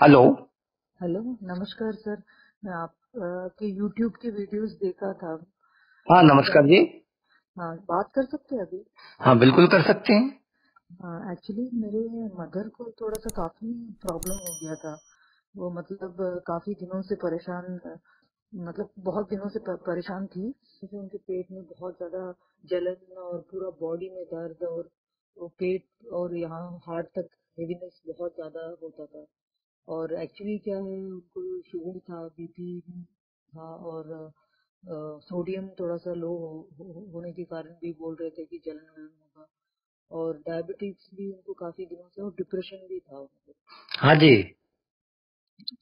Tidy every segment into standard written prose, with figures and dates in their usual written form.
Hello. Hello, नमस्कार sir. मैं आपके यूट्यूब के वीडियोस देखा था। हाँ, क्या नमस्कार जी। हाँ, बात कर सकते हैं अभी? हाँ, बिल्कुल कर सकते हैं। एक्चुअली मेरे मदर को थोड़ा सा काफी प्रॉब्लम हो गया था। वो मतलब काफी दिनों से परेशान, मतलब बहुत दिनों से परेशान थी, क्योंकि उनके पेट में बहुत ज्यादा जलन और पूरा बॉडी में दर्द, और वो पेट और यहाँ हार्ट तक हेवीनेस बहुत ज्यादा होता था। और एक्चुअली क्या है, उनको शुगर था, बीपी था, और सोडियम थोड़ा सा लो होने के कारण भी बोल रहे थे कि जलन वलन होगा। और डायबिटीज भी उनको काफी दिनों से, और डिप्रेशन भी था उनको। हाँ जी।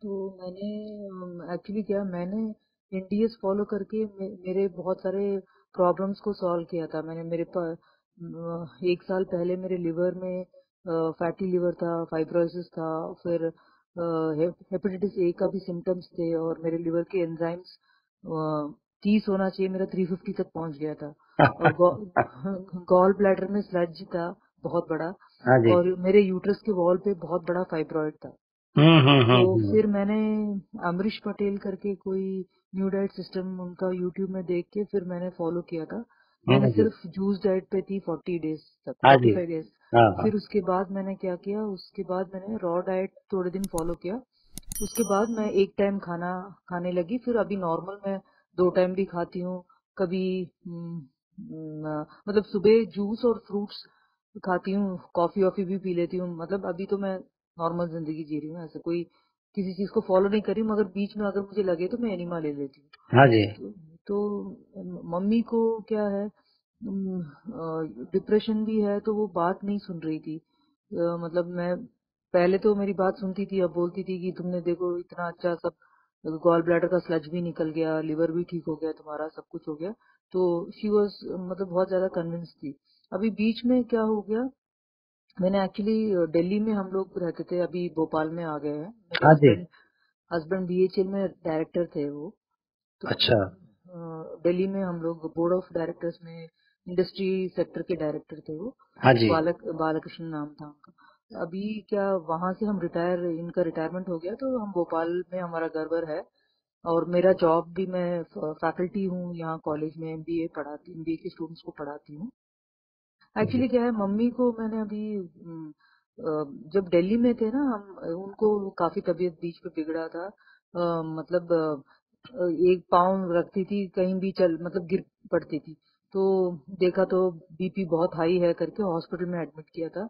तो मैंने एक्चुअली क्या, मैंने एनडीएस फॉलो करके मेरे बहुत सारे प्रॉब्लम्स को सॉल्व किया था। मैंने मेरे पास 1 साल पहले मेरे लिवर में फैटी लिवर था, फाइब्रोसिस था, फिर हेपेटाइटिस ए का भी सिम्टम्स थे, और मेरे लिवर के एंजाइम्स 30 होना चाहिए, मेरा 350 तक पहुंच गया था। और गॉल ब्लैडर में स्लज था बहुत बड़ा, हाँ जी। और मेरे यूट्रस के वॉल पे बहुत बड़ा फाइब्रॉइड था। तो हम्म। फिर मैंने अमरीश पटेल करके कोई न्यू डाइट सिस्टम उनका यूट्यूब में देख के फिर मैंने फॉलो किया था। मैंने हाँ जी। सिर्फ जूस डाइट पे थी 40 डेज तक, हाँ जी। 45 डेज। हाँ हाँ। फिर उसके बाद मैंने क्या किया, उसके बाद मैंने रॉ डाइट थोड़े दिन फॉलो किया। उसके बाद मैं एक टाइम खाना खाने लगी। फिर अभी नॉर्मल मैं 2 टाइम भी खाती हूँ। कभी मतलब सुबह जूस और फ्रूट्स खाती हूँ, कॉफी वॉफी भी पी लेती हूँ। मतलब अभी तो मैं नॉर्मल जिंदगी जी रही हूँ, ऐसे कोई किसी चीज को फॉलो नहीं कर रही हूँ, मगर बीच में अगर मुझे लगे तो मैं एनिमा ले लेती हूँ। हाँ जी। मम्मी को क्या है, डिप्रेशन भी है, तो वो बात नहीं सुन रही थी। मतलब मैं पहले तो मेरी बात सुनती थी, अब बोलती थी कि तुमने देखो इतना अच्छा सब, गॉल ब्लैडर का स्लज भी निकल गया, लिवर भी ठीक हो गया तुम्हारा, सब कुछ हो गया। तो शी वॉज मतलब बहुत ज्यादा कन्विंस थी। अभी बीच में क्या हो गया, मैंने एक्चुअली दिल्ली में हम लोग रहते थे, अभी भोपाल में आ गए हैं। मेरे हाँ जी। हस्बैंड हस्बैंड बीएचएल में डायरेक्टर थे वो। तो अच्छा। दिल्ली में हम लोग बोर्ड ऑफ डायरेक्टर्स में इंडस्ट्री सेक्टर के डायरेक्टर थे वो। हाँ जी। बालकृष्ण नाम था उनका। अभी क्या, वहां से हम रिटायर, इनका रिटायरमेंट हो गया, तो हम भोपाल में हमारा घर वर है। और मेरा जॉब भी, मैं फैकल्टी हूँ यहाँ कॉलेज में, एमबीए के स्टूडेंट्स को पढ़ाती हूँ। एक्चुअली क्या है, मम्मी को मैंने अभी जब दिल्ली में थे ना हम, उनको काफी तबीयत बीच में बिगड़ा था। मतलब एक पाँव रखती थी कहीं भी, चल मतलब गिर पड़ती थी। तो देखा तो बीपी बहुत हाई है करके हॉस्पिटल में एडमिट किया था।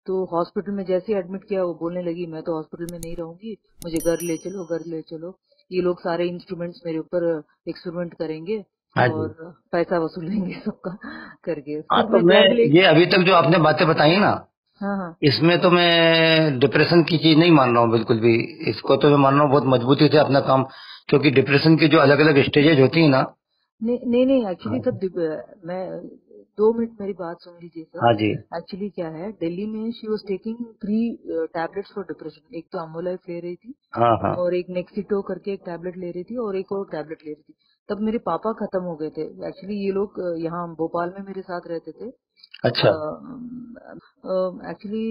तो हॉस्पिटल में जैसे एडमिट किया, वो बोलने लगी मैं तो हॉस्पिटल में नहीं रहूंगी, मुझे घर ले चलो, घर ले चलो। ये लोग सारे इंस्ट्रूमेंट्स मेरे ऊपर एक्सपेरिमेंट करेंगे हाँ जी। और पैसा वसूलेंगे सबका करके। हाँ, फिर तो मैं मैं घर ले, ये अभी तक जो आपने बातें बताई ना, हाँ हाँ, इसमें तो मैं डिप्रेशन की चीज नहीं मान रहा हूँ बिल्कुल भी। इसको तो मैं मान रहा हूँ बहुत मजबूती से अपना काम, क्योंकि डिप्रेशन की जो अलग अलग स्टेजेज होती है ना। नहीं नहीं नहीं, एक्चुअली हाँ। तब मैं 2 मिनट मेरी बात सुन लीजिए हाँ सर। जी। एक्चुअली क्या है, दिल्ली में she was taking 3 tablets for depression. एक तो अमोलाइफ ले रही थी, हाँ हाँ। और एक नेक्सिटो करके एक टैबलेट ले रही थी, और एक और टैबलेट ले रही थी। तब मेरे पापा खत्म हो गए थे। एक्चुअली ये लोग यहाँ भोपाल में मेरे साथ रहते थे। अच्छा। एक्चुअली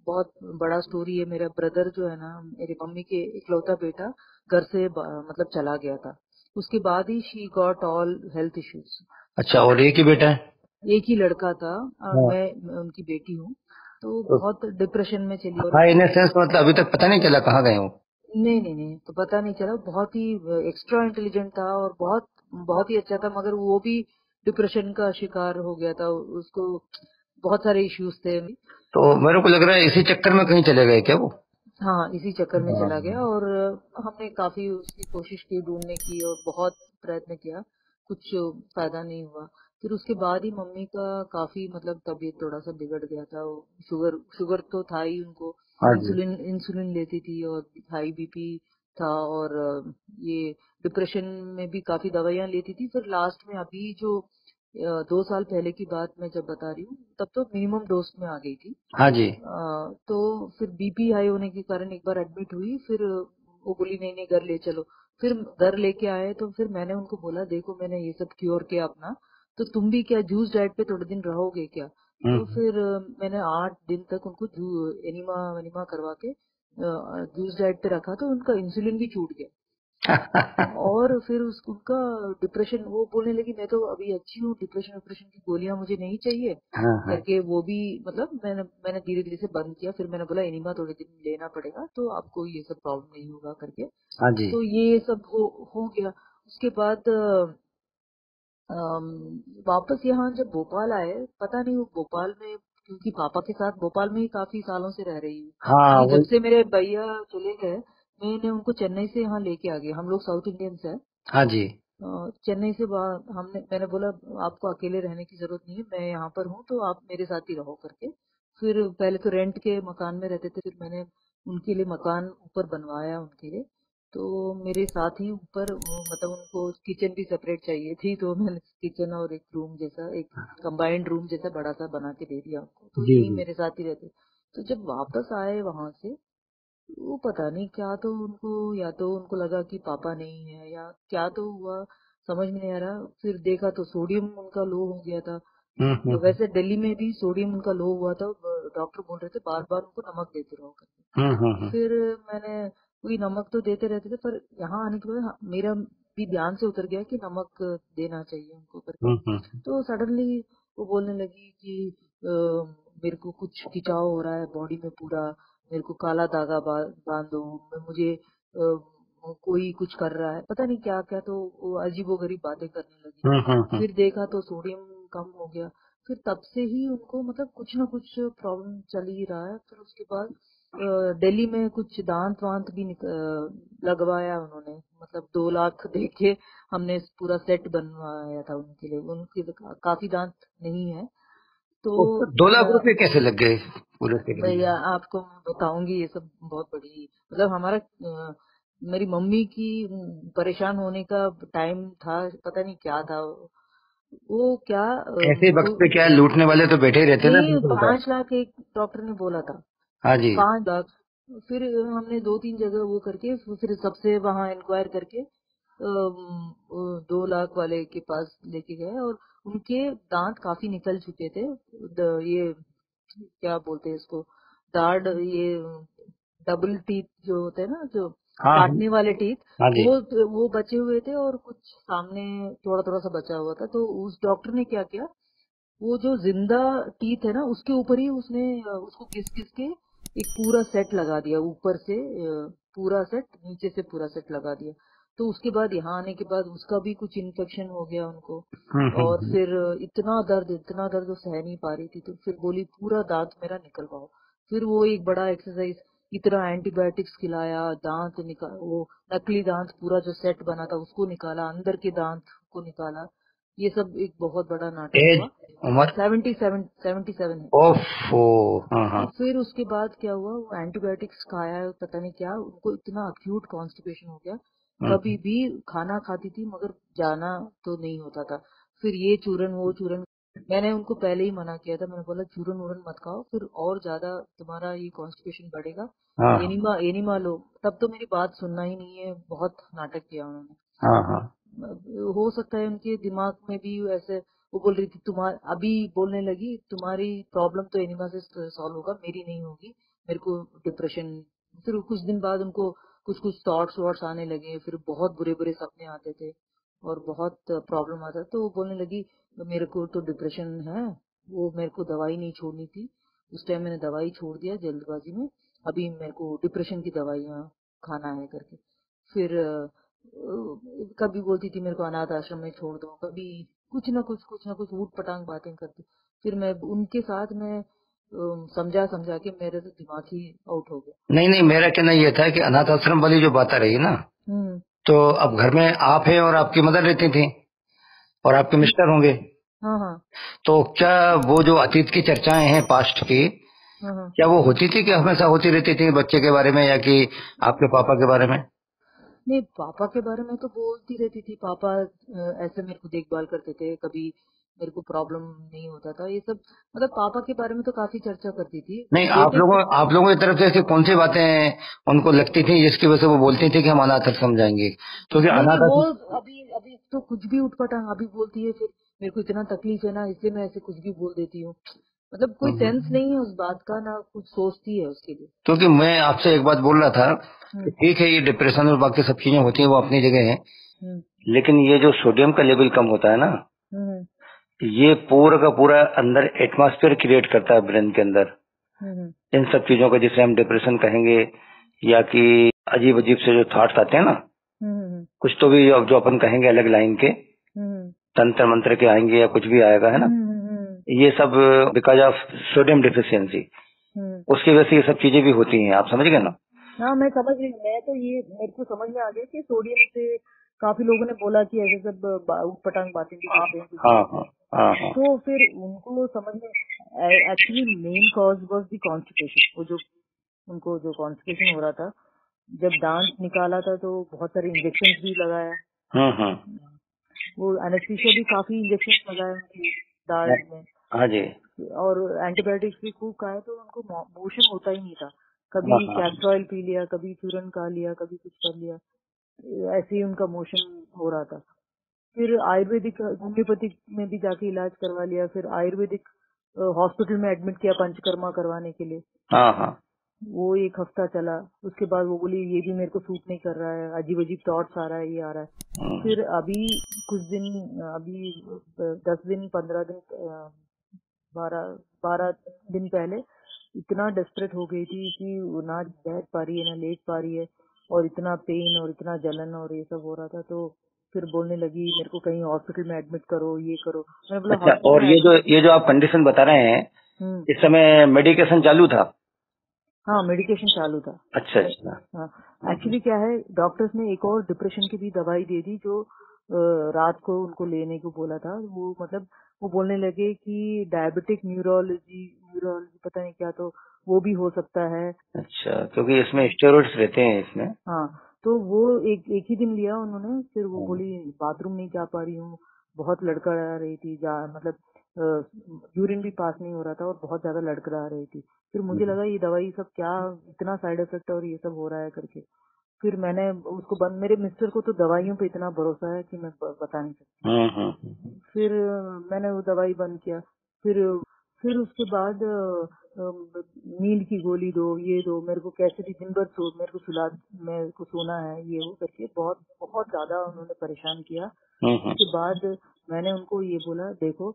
बहुत बड़ा स्टोरी है। मेरा ब्रदर जो है ना, मेरी मम्मी के इकलौता बेटा, घर से मतलब चला गया था। उसके बाद ही she got all health issues. अच्छा, और एक ही बेटा है? एक ही लड़का था, और हाँ। मैं उनकी बेटी हूँ। तो तो बहुत डिप्रेशन में चली, और हाँ, इन सेंस मतलब अभी तक पता नहीं चला कहाँ गए हो। नहीं नहीं नहीं, तो पता नहीं चला। बहुत ही एक्स्ट्रा इंटेलिजेंट था, और बहुत बहुत ही अच्छा था, मगर वो भी डिप्रेशन का शिकार हो गया था। उसको बहुत सारे इश्यूज थे। तो मेरे को लग रहा है इसी चक्कर में कहीं चले गए क्या वो? हाँ, इसी चक्कर में हाँ। चला गया। और हमने काफी उसकी कोशिश की ढूंढने की, और बहुत प्रयत्न किया, कुछ फायदा नहीं हुआ। फिर उसके बाद ही मम्मी का काफी मतलब तबीयत थोड़ा सा बिगड़ गया था। वो शुगर शुगर तो था ही उनको, हाँ जी। इंसुलिन इंसुलिन लेती थी, और हाई बीपी था, और ये डिप्रेशन में भी काफी दवाइयां लेती थी। फिर लास्ट में अभी जो 2 साल पहले की बात मैं जब बता रही हूँ, तब तो मिनिमम डोज में आ गई थी। हाँ जी। तो फिर बीपी हाई होने के कारण एक बार एडमिट हुई। फिर वो बोली नहीं नहीं, घर ले चलो। फिर घर लेके आए, तो फिर मैंने उनको बोला देखो मैंने ये सब क्योर किया अपना, तो तुम भी क्या जूस डाइट पे थोड़े दिन रहोगे क्या? तो हम्म। फिर मैंने 8 दिन तक उनको एनिमा वनिमा करवा के जूस डाइट पे रखा तो उनका इंसुलिन भी छूट गया। और फिर उनका डिप्रेशन, वो बोलने लगी मैं तो अभी अच्छी हूँ, डिप्रेशन डिप्रेशन की गोलियां मुझे नहीं चाहिए हाँ हाँ करके, वो भी मतलब मैंने मैंने धीरे धीरे से बंद किया। फिर मैंने बोला एनिमा थोड़े दिन लेना पड़ेगा तो आपको ये सब प्रॉब्लम नहीं होगा करके। हाँ जी। तो ये सब हो गया। उसके बाद वापस यहाँ जब भोपाल आए, पता नहीं वो भोपाल में, क्योंकि पापा के साथ भोपाल में ही काफी सालों से रह रही हूँ, हाँ क्योंकि वो। जब से मेरे भैया चले गए मैंने उनको चेन्नई से यहाँ लेके आ गया। हम लोग साउथ इंडियंस है। हाँ जी। चेन्नई से मैंने बोला आपको अकेले रहने की जरूरत नहीं है, मैं यहाँ पर हूँ तो आप मेरे साथ ही रहो करके। फिर पहले तो रेंट के मकान में रहते थे, फिर मैंने उनके लिए मकान ऊपर बनवाया उनके लिए। तो मेरे साथ ही ऊपर मतलब उनको किचन भी सेपरेट चाहिए थी, तो मैंने किचन और एक रूम जैसा, एक कंबाइंड रूम जैसा बड़ा सा बना के दे दिया उनको, तो जी यही जी। मेरे साथ ही रहते। तो जब वापस आए वहां से, वो पता नहीं क्या, तो उनको या तो उनको लगा कि पापा नहीं है या क्या तो हुआ, समझ में नहीं आ रहा। फिर देखा तो सोडियम उनका लो हो गया था। हम्म। वैसे दिल्ली में भी सोडियम उनका लो हुआ था, डॉक्टर बोल रहे थे बार बार उनको नमक देते रहो करके। हम्म। फिर मैंने वही नमक तो देते रहते थे, पर यहाँ आने के बाद मेरा भी ध्यान से उतर गया कि नमक देना चाहिए उनको करके। हम्म। तो सडनली वो बोलने लगी कि मेरे को कुछ खिंचाव हो रहा है बॉडी में पूरा, मेरे को काला धागा बांध दो, मुझे कोई कुछ कर रहा है, पता नहीं क्या क्या, तो वो अजीबोगरीब बातें करने लगी। हम्म। फिर देखा तो सोडियम कम हो गया। फिर तब से ही उनको मतलब कुछ ना कुछ प्रॉब्लम चल ही रहा है। फिर उसके बाद दिल्ली में कुछ दांत वांत भी लगवाया उन्होंने, मतलब 2 लाख दे के हमने पूरा सेट बनवाया था उनके लिए। उनके काफी दांत नहीं है तो उसको 2 लाख रुपए कैसे लग गए पूरे सेट में? भैया आपको मैं बताऊंगी, ये सब बहुत बड़ी, मतलब हमारा मेरी मम्मी की परेशान होने का टाइम था, पता नहीं क्या था वो क्या ऐसे वक्त वो पे क्या है, लूटने वाले तो बैठे ही रहते हैं ना नहीं, दूसरों का। 5 लाख एक डॉक्टर ने बोला था, हाँ जी। 5 लाख। फिर हमने 2-3 जगह वो करके, फिर सबसे वहां इंक्वायर करके 2 लाख वाले के पास लेके गए, और उनके दांत काफी निकल चुके थे। ये क्या बोलते हैं इसको, दाढ़, ये डबल टीथ जो होते हैं ना, जो हाँ काटने वाले टीथ, हाँ जी। वो बचे हुए थे, और कुछ सामने थोड़ा थोड़ा सा बचा हुआ था। तो उस डॉक्टर ने क्या किया, वो जो जिंदा टीथ है ना उसके ऊपर ही उसने उसको घिस घिस के एक पूरा सेट लगा दिया, ऊपर से पूरा सेट, नीचे से पूरा सेट लगा दिया। तो उसके बाद यहाँ आने के बाद उसका भी कुछ इन्फेक्शन हो गया उनको। और हम्म। फिर इतना दर्द वो सह नहीं पा रही थी, तो फिर बोली पूरा दांत मेरा निकलवाओ। फिर वो एक बड़ा एक्सरसाइज, इतना एंटीबायोटिक्स खिलाया, दांत निकाल, वो नकली दांत पूरा जो सेट बना था उसको निकाला, अंदर के दांत को निकाला। ये सब एक बहुत बड़ा नाटक एज, हुआ। उम्र। 77 है। ओफो। हाँ हाँ। फिर उसके बाद क्या हुआ, वो एंटीबायोटिक्स खाया, पता नहीं क्या, उनको इतना अक्यूट कॉन्स्टिपेशन हो गया। कभी हम्म। भी खाना खाती थी मगर जाना तो नहीं होता था। फिर ये चूरन वो चूरन, मैंने उनको पहले ही मना किया था, मैंने बोला चूरन वूरन मत खाओ, फिर और ज्यादा तुम्हारा ये कॉन्स्टिपेशन बढ़ेगा। हाँ एनिमा एनिमा लो। तब तो मेरी बात सुनना ही नहीं है, बहुत नाटक किया उन्होंने। हाँ हाँ। हो सकता है उनके दिमाग में भी ऐसे, वो बोल रही थी तुम्हारा, अभी बोलने लगी तुम्हारी प्रॉब्लम तो एनिमा से सॉल्व होगा, मेरी नहीं होगी, मेरे को डिप्रेशन। फिर कुछ दिन बाद उनको कुछ कुछ थॉट्स वॉट्स आने लगे, फिर बहुत बुरे बुरे सपने आते थे और बहुत प्रॉब्लम आता, तो वो बोलने लगी मेरे को तो डिप्रेशन है, वो मेरे को दवाई नहीं छोड़नी थी, उस टाइम मैंने दवाई छोड़ दिया जल्दबाजी में, अभी मेरे को डिप्रेशन की दवाइयाँ खाना है करके। फिर कभी बोलती थी मेरे को अनाथ आश्रम में छोड़ दो, कभी कुछ ना कुछ ऊट पटांग बातें करती। फिर मैं उनके साथ में समझा समझा के मेरे तो दिमाग ही आउट हो गया। नहीं नहीं, मेरा कहना यह था कि अनाथ आश्रम वाली जो बात आ रही है ना, हम्म। तो अब घर में आप हैं और आपकी मदर रहती थी और आपके मिस्टर होंगे, हाँ हाँ तो क्या वो जो अतीत की चर्चाएं हैं पास्ट की, हाँ हाँ। क्या वो होती थी कि हमेशा होती रहती थी बच्चे के बारे में या कि आपके पापा के बारे में? नहीं, पापा के बारे में तो बोलती रहती थी, पापा ऐसे मेरे को देखभाल करते थे, कभी मेरे को प्रॉब्लम नहीं होता था, ये सब, मतलब पापा के बारे में तो काफी चर्चा करती थी। नहीं, बेटे के, आप लोगों की तरफ से ऐसी कौन सी बातें उनको लगती थी जिसकी वजह से वो बोलती थी कि हम अनाथ आश्रम जाएंगे? क्योंकि नहीं अनाथ वो आश्रम। अभी अभी तो कुछ भी उठपटांग अभी बोलती है, फिर मेरे को इतना तकलीफ है ना इसलिए मैं ऐसे कुछ भी बोल देती हूँ। मतलब कोई सेंस नहीं है उस बात का, ना कुछ सोचती है उसके लिए। क्योंकि मैं आपसे एक बात बोल रहा था कि हम्म ठीक है ये डिप्रेशन और बाकी सब चीजें होती हैं वो अपनी जगह है, हम्म लेकिन ये जो सोडियम का लेवल कम होता है ना, हम्म ये पूरा का पूरा अंदर एटमॉस्फेयर क्रिएट करता है ब्रेन के अंदर हम्म इन सब चीजों का, जिसे हम डिप्रेशन कहेंगे, या कि अजीब अजीब से जो थॉट्स आते हैं ना, हम्म कुछ तो भी जो अपन कहेंगे अलग लाइन के हम्म तंत्र मंत्र के आएंगे या कुछ भी आएगा, है ना, हम्म ये सब बिकॉज ऑफ सोडियम डिफिशियंसी, हम्म उसकी वजह से ये सब चीजें भी होती हैं। आप समझ गए ना? हाँ मैं समझ रही हूँ। मैं तो ये मेरे को समझ में आ गया कि सोडियम से काफी लोगों ने बोला कि ऐसे सब ऊटपटांग बातें भी करते हैं कुछ हाँ लोग। हाँ हाँ हाँ। तो फिर उनको समझ में, actually main cause was the constipation. वो जो उनको जो कॉन्स्टिपेशन हो रहा था, जब दांत निकाला था तो बहुत सारे इंजेक्शन भी लगाया। वो एनेस्थीसिया भी काफी इंजेक्शन लगाए उनकी दाढ़ में, हाँ जी। और एंटीबायोटिक्स भी खूब खाए, तो उनको मोशन होता ही नहीं था। कभी हाँ हाँ कैस्टर ऑयल पी लिया, कभी चूरन खा लिया, कभी कुछ कर लिया, ऐसे ही उनका मोशन हो रहा था। फिर आयुर्वेदिक होम्योपैथिक में भी जाके इलाज करवा लिया। फिर आयुर्वेदिक हॉस्पिटल में एडमिट किया पंचकर्मा करवाने के लिए। हाँ हाँ। वो एक हफ्ता चला। उसके बाद वो बोली ये भी मेरे को सूट नहीं कर रहा है, अजीब अजीब थॉट्स आ रहा है, ये आ रहा है। फिर अभी कुछ दिन, अभी 10 दिन 15 दिन, 12 दिन पहले इतना डेस्परेट हो गई थी कि वो ना बैठ पा रही है ना लेट पा रही है, और इतना पेन और इतना जलन और ये सब हो रहा था। तो फिर बोलने लगी मेरे को कहीं हॉस्पिटल में एडमिट करो, ये करो। मैंने बोला अच्छा, हॉस्पिटल और में ये एडमिट। जो आप कंडीशन बता रहे हैं, हम्म इस समय मेडिकेशन चालू था? हाँ मेडिकेशन चालू था। अच्छा अच्छा। हाँ एक्चुअली क्या है, डॉक्टर्स ने एक और डिप्रेशन की भी दवाई दे दी जो रात को उनको लेने को बोला था। वो मतलब वो बोलने लगे कि डायबिटिक न्यूरोलॉजी न्यूरोलॉजी पता नहीं क्या, तो वो भी हो सकता है। अच्छा, क्योंकि इसमें स्टेरॉइड्स रहते हैं इसमें। हाँ तो वो एक ही दिन लिया उन्होंने। फिर वो बोली बाथरूम नहीं जा पा रही हूँ, बहुत लड़खड़ा रही थी, मतलब यूरिन भी पास नहीं हो रहा था और बहुत ज्यादा लड़खड़ा रही थी। फिर मुझे लगा ये दवाई सब क्या, इतना साइड इफेक्ट और ये सब हो रहा है करके। फिर मैंने उसको बंद, मेरे मिस्टर को तो दवाइयों पे इतना भरोसा है कि मैं बता नहीं सकती। फिर मैंने वो दवाई बंद किया। फिर फिर उसके बाद नींद की गोली दो, ये दो, मेरे को कैसे भी दिन भर सो, मेरे को सुला, मेरे को सोना है, ये वो करके बहुत बहुत ज्यादा उन्होंने परेशान किया। उसके बाद मैंने उनको ये बोला देखो,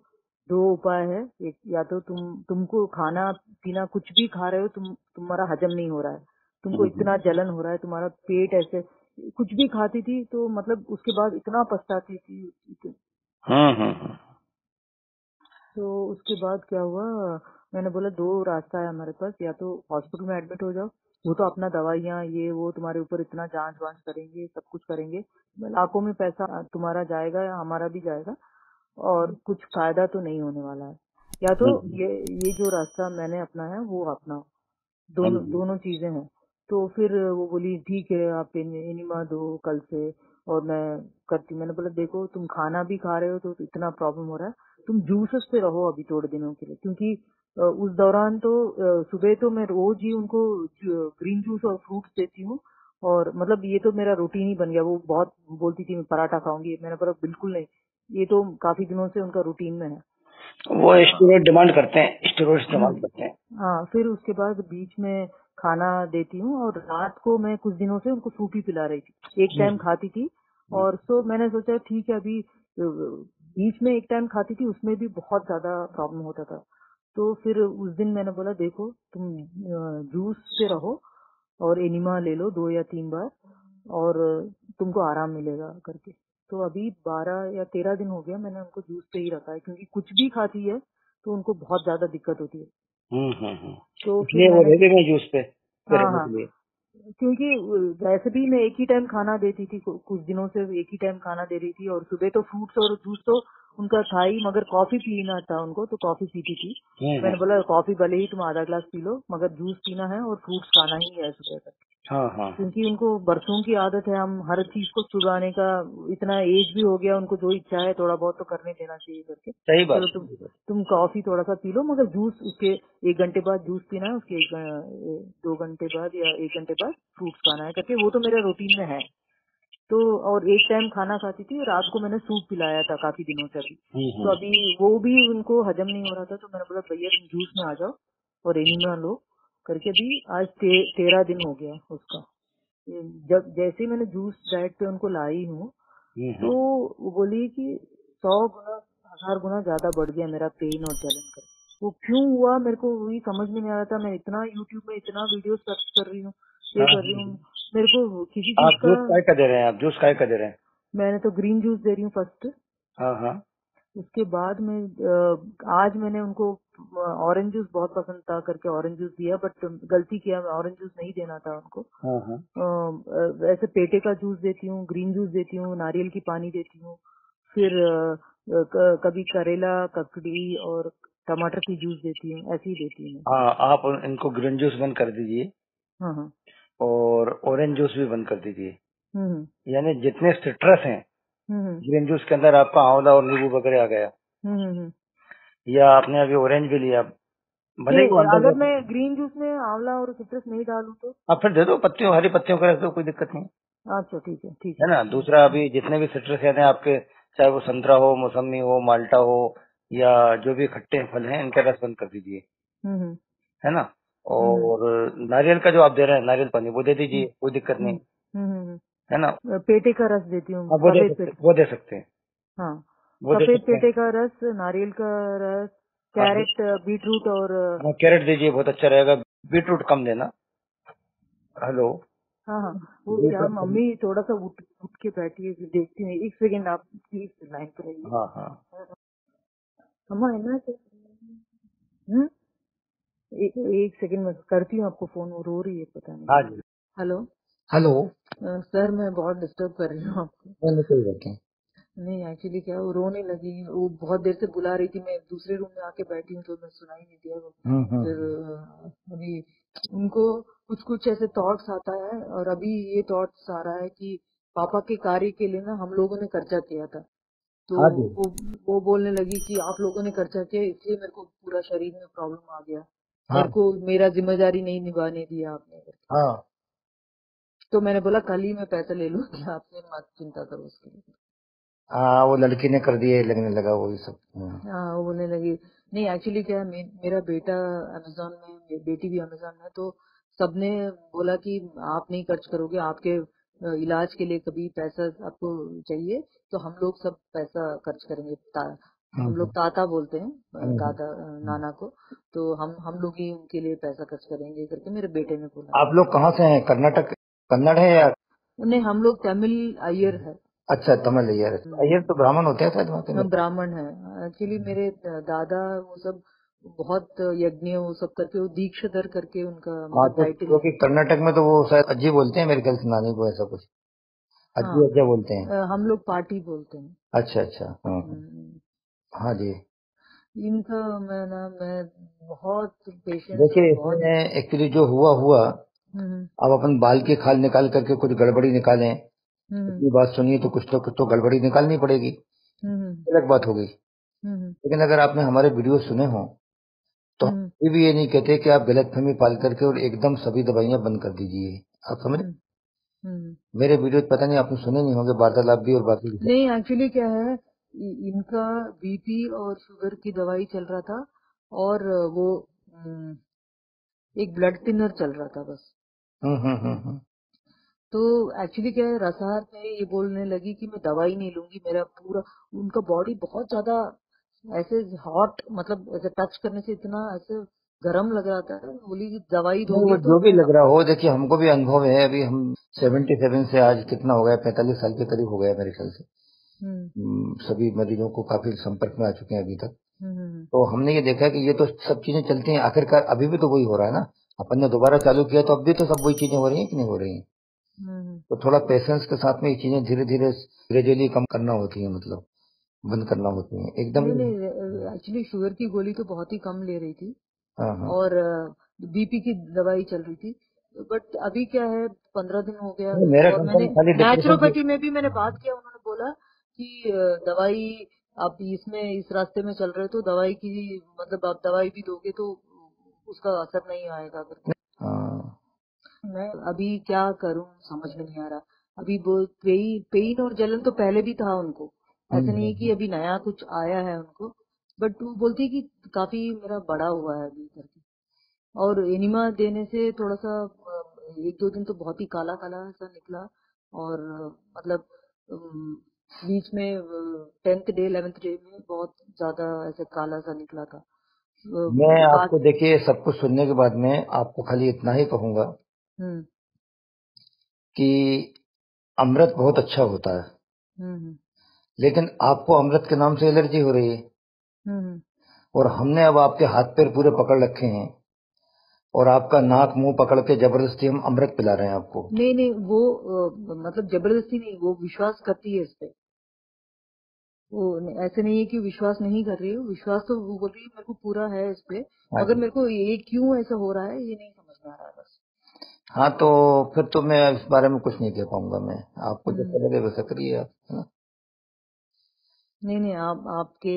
दो उपाय है। एक, या तो तुमको खाना पीना कुछ भी खा रहे हो, तुम्हारा हजम नहीं हो रहा है, तुमको इतना जलन हो रहा है, तुम्हारा पेट ऐसे, कुछ भी खाती थी तो मतलब उसके बाद इतना पछताती थी। तो उसके बाद क्या हुआ, मैंने बोला दो रास्ता है हमारे पास, या तो हॉस्पिटल में एडमिट हो जाओ, वो तो अपना दवाइयाँ ये वो तुम्हारे ऊपर इतना जांच वांच करेंगे, सब कुछ करेंगे, लाखों में पैसा तुम्हारा जाएगा या हमारा भी जाएगा, और कुछ फायदा तो नहीं होने वाला है। या तो ये जो रास्ता मैंने अपना है वो अपनाओ, दोनों दोनों चीजें हैं। तो फिर वो बोली ठीक है आप एनिमा दो कल से और मैं करती। मैंने बोला देखो तुम खाना भी खा रहे हो तो इतना प्रॉब्लम हो रहा है, तुम जूसेस पे रहो अभी थोड़े दिनों के लिए, क्योंकि उस दौरान तो सुबह तो मैं रोज ही उनको ग्रीन जूस और फ्रूट्स देती हूँ, और मतलब ये तो मेरा रूटीन ही बन गया। वो बहुत बोलती थी मैं पराठा खाऊंगी, मैंने बोला बिल्कुल नहीं, ये तो काफी दिनों से उनका रूटीन में है। वो स्टेरॉइड डिमांड करते हैं, स्टेरॉइड डिमांड करते हैं। हाँ फिर उसके बाद बीच में खाना देती हूँ, और रात को मैं कुछ दिनों से उनको सूप ही पिला रही थी, एक टाइम खाती थी। और सो मैंने सोचा ठीक है, अभी बीच में एक टाइम खाती थी, उसमें भी बहुत ज्यादा प्रॉब्लम होता था। तो फिर उस दिन मैंने बोला देखो तुम जूस से रहो और एनिमा ले लो 2 या 3 बार, और तुमको आराम मिलेगा करके। तो अभी 12 या 13 दिन हो गया मैंने उनको जूस पे ही रखा है, क्योंकि कुछ भी खाती है तो उनको बहुत ज्यादा दिक्कत होती है। तो फिर इसलिए वो मैंने, रहते हैं जूस पे हाँ रहने हाँ, के लिए। क्योंकि वैसे भी मैं एक ही टाइम खाना देती थी, कुछ दिनों से एक ही टाइम खाना दे रही थी, और सुबह तो फ्रूट्स और जूस तो उनका था ही, मगर कॉफी पीना था उनको तो कॉफी पीती थी। मैंने बोला कॉफी भले ही तुम आधा ग्लास पी लो, मगर जूस पीना है और फ्रूट्स खाना ही है सुबह तक। हाँ हाँ क्योंकि उनको बरसों की आदत है, हम हर चीज को चुराने का, इतना एज भी हो गया, उनको जो इच्छा है थोड़ा बहुत तो करने देना चाहिए करके। सही बात। चलो तुम कॉफी थोड़ा सा पी लो, मगर जूस उसके 1 घंटे बाद जूस पीना है, उसके 2 घंटे बाद या 1 घंटे बाद फ्रूट्स खाना है करके, वो तो मेरे रूटीन में है। तो और एक टाइम खाना खाती थी, रात को मैंने सूप पिलाया था काफी दिनों से अभी। तो अभी वो भी उनको हजम नहीं हो रहा था, तो मैंने बोला भैया तुम जूस में आ जाओ और एनीमा लो करके। अभी आज 13 दिन हो गया उसका। जब जैसे ही मैंने जूस डाइट पे उनको लाई हूँ, तो वो बोली कि 100 गुना 1000 गुना ज्यादा बढ़ गया मेरा पेन और जलन कर। वो क्यों हुआ मेरे को वही समझ में नहीं आ रहा था। मैं इतना यूट्यूब में इतना वीडियो सर्च कर रही हूँ, ये कर रही हूँ, मेरे को किसी चीज आप का। जूस काय का दे रहे हैं? आप जूस काय का दे रहे हैं? मैंने तो ग्रीन जूस दे रही हूँ फर्स्ट। हाँ हाँ उसके बाद में आज मैंने उनको ऑरेंज जूस बहुत पसंद था करके ऑरेंज जूस दिया, बट गलती किया, ऑरेंज जूस नहीं देना था उनको। हाँ हाँ वैसे पेटे का जूस देती हूँ, ग्रीन जूस देती हूँ, नारियल की पानी देती हूँ, फिर कभी करेला, ककड़ी और टमाटर की जूस देती हूँ, ऐसे ही देती हूँ। हाँ। आप इनको ग्रीन जूस बंद कर दीजिए हाँ हाँ। और ऑरेंज जूस भी बंद कर दीजिए। हम्म यानी जितने सिट्रस हैं हम्म ग्रीन जूस के अंदर, आपका आंवला और नींबू वगैरह आ गया, हम्म हम्म। या आपने अभी ऑरेंज भी लिया, भले ही वो नहीं, अंदर अगर जाए, मैं ग्रीन जूस में आंवला और सिट्रस नहीं डालूं तो? आप फिर दे दो पत्तियों, हरी पत्तियों का रख दो, कोई दिक्कत नहीं। अच्छा ठीक है ठीक है है। ना। दूसरा, अभी जितने भी सिट्रस हैं आपके, चाहे वो संतरा हो, मौसमी हो, माल्टा हो, या जो भी खट्टे फल हैं, इनका रस बंद कर दीजिए। हम्म है ना। हम्म और नारियल का जो आप दे रहे हैं, नारियल पानी, वो दे दीजिए, हम्म कोई दिक्कत नहीं। हम्म। है ना। पेटे का रस देती हूँ, आप सफेद पेटे। वो दे सकते हैं, हाँ, वो दे सफेद सकते हैं। पेटे का रस, नारियल का रस, हाँ कैरेट, बीटरूट और हाँ, कैरेट दीजिए, बहुत अच्छा रहेगा। बीटरूट कम देना। हेलो। हाँ हाँ। वो क्या, बीटरूट कम। मम्मी थोड़ा सा उठ उठ के बैठी है, देखती है, एक सेकेंड आप प्लीज लाइन पर रहिए। हाँ हाँ अम्मा है ना? हम्म, एक सेकेंड में करती हूँ आपको फोन, वो रो रही है पता नहीं हाँ क्या। जी। हेलो। हेलो। सर मैं बहुत डिस्टर्ब कर रही हूँ आपको। नहीं कोई बात नहीं। नहीं एक्चुअली क्या, वो रोने लगी, वो बहुत देर से बुला रही थी, मैं दूसरे रूम में आके बैठी हूँ तो मैं सुनाई नहीं दिया वो। फिर अभी उनको कुछ कुछ ऐसे थॉट्स आता है, और अभी ये थॉट्स आ रहा है कि पापा के कार्य के लिए ना हम लोगों ने खर्चा किया था। तो हाँ जी। वो बोलने लगी कि आप लोगों ने खर्चा किया इसलिए मेरे को पूरा शरीर में प्रॉब्लम आ गया, हाँ मेरे को मेरा जिम्मेदारी नहीं निभाने दिया आपने करके। हाँ तो मैंने बोला कल ही मैं पैसा ले लूंगी, आपने मत चिंता करो उसके लिए। हाँ, वो लड़की ने कर दिए, लगने लगा वो ये सब। हाँ, वो बोलने लगी। नहीं एक्चुअली क्या है, मेरा बेटा अमेजोन में, मेरी बेटी भी अमेजोन में, तो सबने बोला कि आप नहीं खर्च करोगे, आपके इलाज के लिए कभी पैसा आपको चाहिए तो हम लोग सब पैसा खर्च करेंगे। हम लोग ताता बोलते हैं, हम्म। दादा नाना को, तो हम लोग ही उनके लिए पैसा खर्च करेंगे करके मेरे बेटे ने बोला आप लोग कहाँ से हैं? कर्नाटक, कन्नड़ है या? था। नहीं, हम लोग तमिल अय्यर है। अच्छा, तमिल अय्यर। अय्यर तो ब्राह्मण होते हैं शायद वहाँ के हम मेरे। ब्राह्मण है। एक्चुअली मेरे दादा वो सब बहुत यज्ञ वो सब करके, वो दीक्षाधर करके उनका हाँ मतलब तो टाइटल है। क्योंकि कर्नाटक में तो वो शायद अज्जी बोलते हैं मेरे ख्याल से, नानी को ऐसा कुछ हाँ, अज्जी अज्जा बोलते हैं। हम लोग पार्टी बोलते हैं। अच्छा अच्छा। हाँ हम्म, हाँ जी। इनका मैं बहुत पेशेंस और देखिए, बहुत। इसमें एक्चुअली जो हुआ हुआ, हम्म अब अपन बाल की खाल निकाल करके कुछ गड़बड़ी निकालें, हम्म अपनी बात सुनिए तो कुछ तो गड़बड़ी निकालनी पड़ेगी। हम्म अलग बात होगी। हम्म लेकिन अगर आपने हमारे वीडियो सुने हो तो हम हम्म कभी भी ये नहीं कहते कि आप गलतफहमी पाल करके और एकदम सभी दवाइयां बंद कर दीजिए। आप समझ। हम्म हम्म। मेरे वीडियो पता नहीं आपने सुने नहीं होंगे, वार्तालाप भी और बाकी भी सब। नहीं एक्चुअली क्या है, इनका बीपी और शुगर की दवाई चल रहा था, और वो एक ब्लड थिनर चल रहा था बस। हम्म। तो एक्चुअली क्या है, रसायन में ये बोलने लगी कि मैं दवाई नहीं लूंगी, मेरा पूरा उनका बॉडी बहुत ज्यादा ऐसे हॉट, मतलब ऐसे टच करने से इतना ऐसे गर्म लग रहा था, बोली कि दवाई नहीं, वो दोगे तो जो भी मैं। लग रहा हो, देखिए हमको भी अनुभव है। अभी हम 77 से आज कितना हो गया, 45 साल के करीब हो गया मेरे ख्याल से। हम्म सभी मरीजों को काफी संपर्क में आ चुके हैं अभी तक। हम्म तो हमने ये देखा कि ये तो सब चीजें चलती हैं, आखिरकार अभी भी तो वही हो रहा है ना। अपन ने दोबारा चालू किया तो अब भी तो सब वही चीजें हो रही हैं कि नहीं हो रही हैं। हम्म। तो थोड़ा पेशेंस के साथ में ये चीजें धीरे धीरे ग्रेजुअली कम करना होती है, मतलब बंद करना होती है एकदम। नहीं नहीं, एक्चुअली शुगर की गोली तो बहुत ही कम ले रही थी, हाँ हाँ। और बीपी की दवाई चल रही थी, बट अभी क्या है, 15 दिन हो गया। नहीं, मेरा और कंसर्न मैंने खाली डिप्रेशन की। नेचुरोपैथी में भी मैंने बात किया, उन्होंने बोला कि दवाई आप इसमें इस रास्ते में चल रहे हो तो दवाई की मतलब आप दवाई भी दोगे तो उसका असर नहीं आएगा करके। हाँ मैं अभी क्या करूं समझ में नहीं आ रहा। अभी वो पेन और जलन तो पहले भी था उनको, ऐसा नहीं है कि हम्म। अभी नया कुछ आया है उनको। बट वो बोलती है कि काफी मेरा बड़ा हुआ है अभी करके। और एनिमा देने से थोड़ा सा एक दो दिन तो बहुत ही काला काला सा निकला। और मतलब बीच में 10th डे 11th डे में बहुत ज्यादा ऐसे काला सा निकला था। मैं बात। आपको देखिए सब कुछ सुनने के बाद में आपको खाली इतना ही कहूंगा हम्म कि अमृत बहुत अच्छा होता है, हम्म लेकिन आपको अमृत के नाम से एलर्जी हो रही है, हम्म और हमने अब आपके हाथ पैर पूरे पकड़ रखे हैं और आपका नाक मुंह पकड़ के जबरदस्ती हम अमृत पिला रहे हैं आपको। नहीं नहीं, वो मतलब जबरदस्ती नहीं, वो विश्वास करती है इस पे। वो ऐसे नहीं है कि विश्वास नहीं कर रही है, विश्वास तो वो बोल रही है मेरे को पूरा है इस पे। हाँ मगर जी। मेरे को ये क्यों ऐसा हो रहा है ये नहीं समझ में आ रहा है बस। हाँ तो फिर तो मैं इस बारे में कुछ नहीं कह पाऊंगा, मैं आपको हम्म जैसा लगे वैसा करिए आप, है ना। नहीं नहीं, आप आपके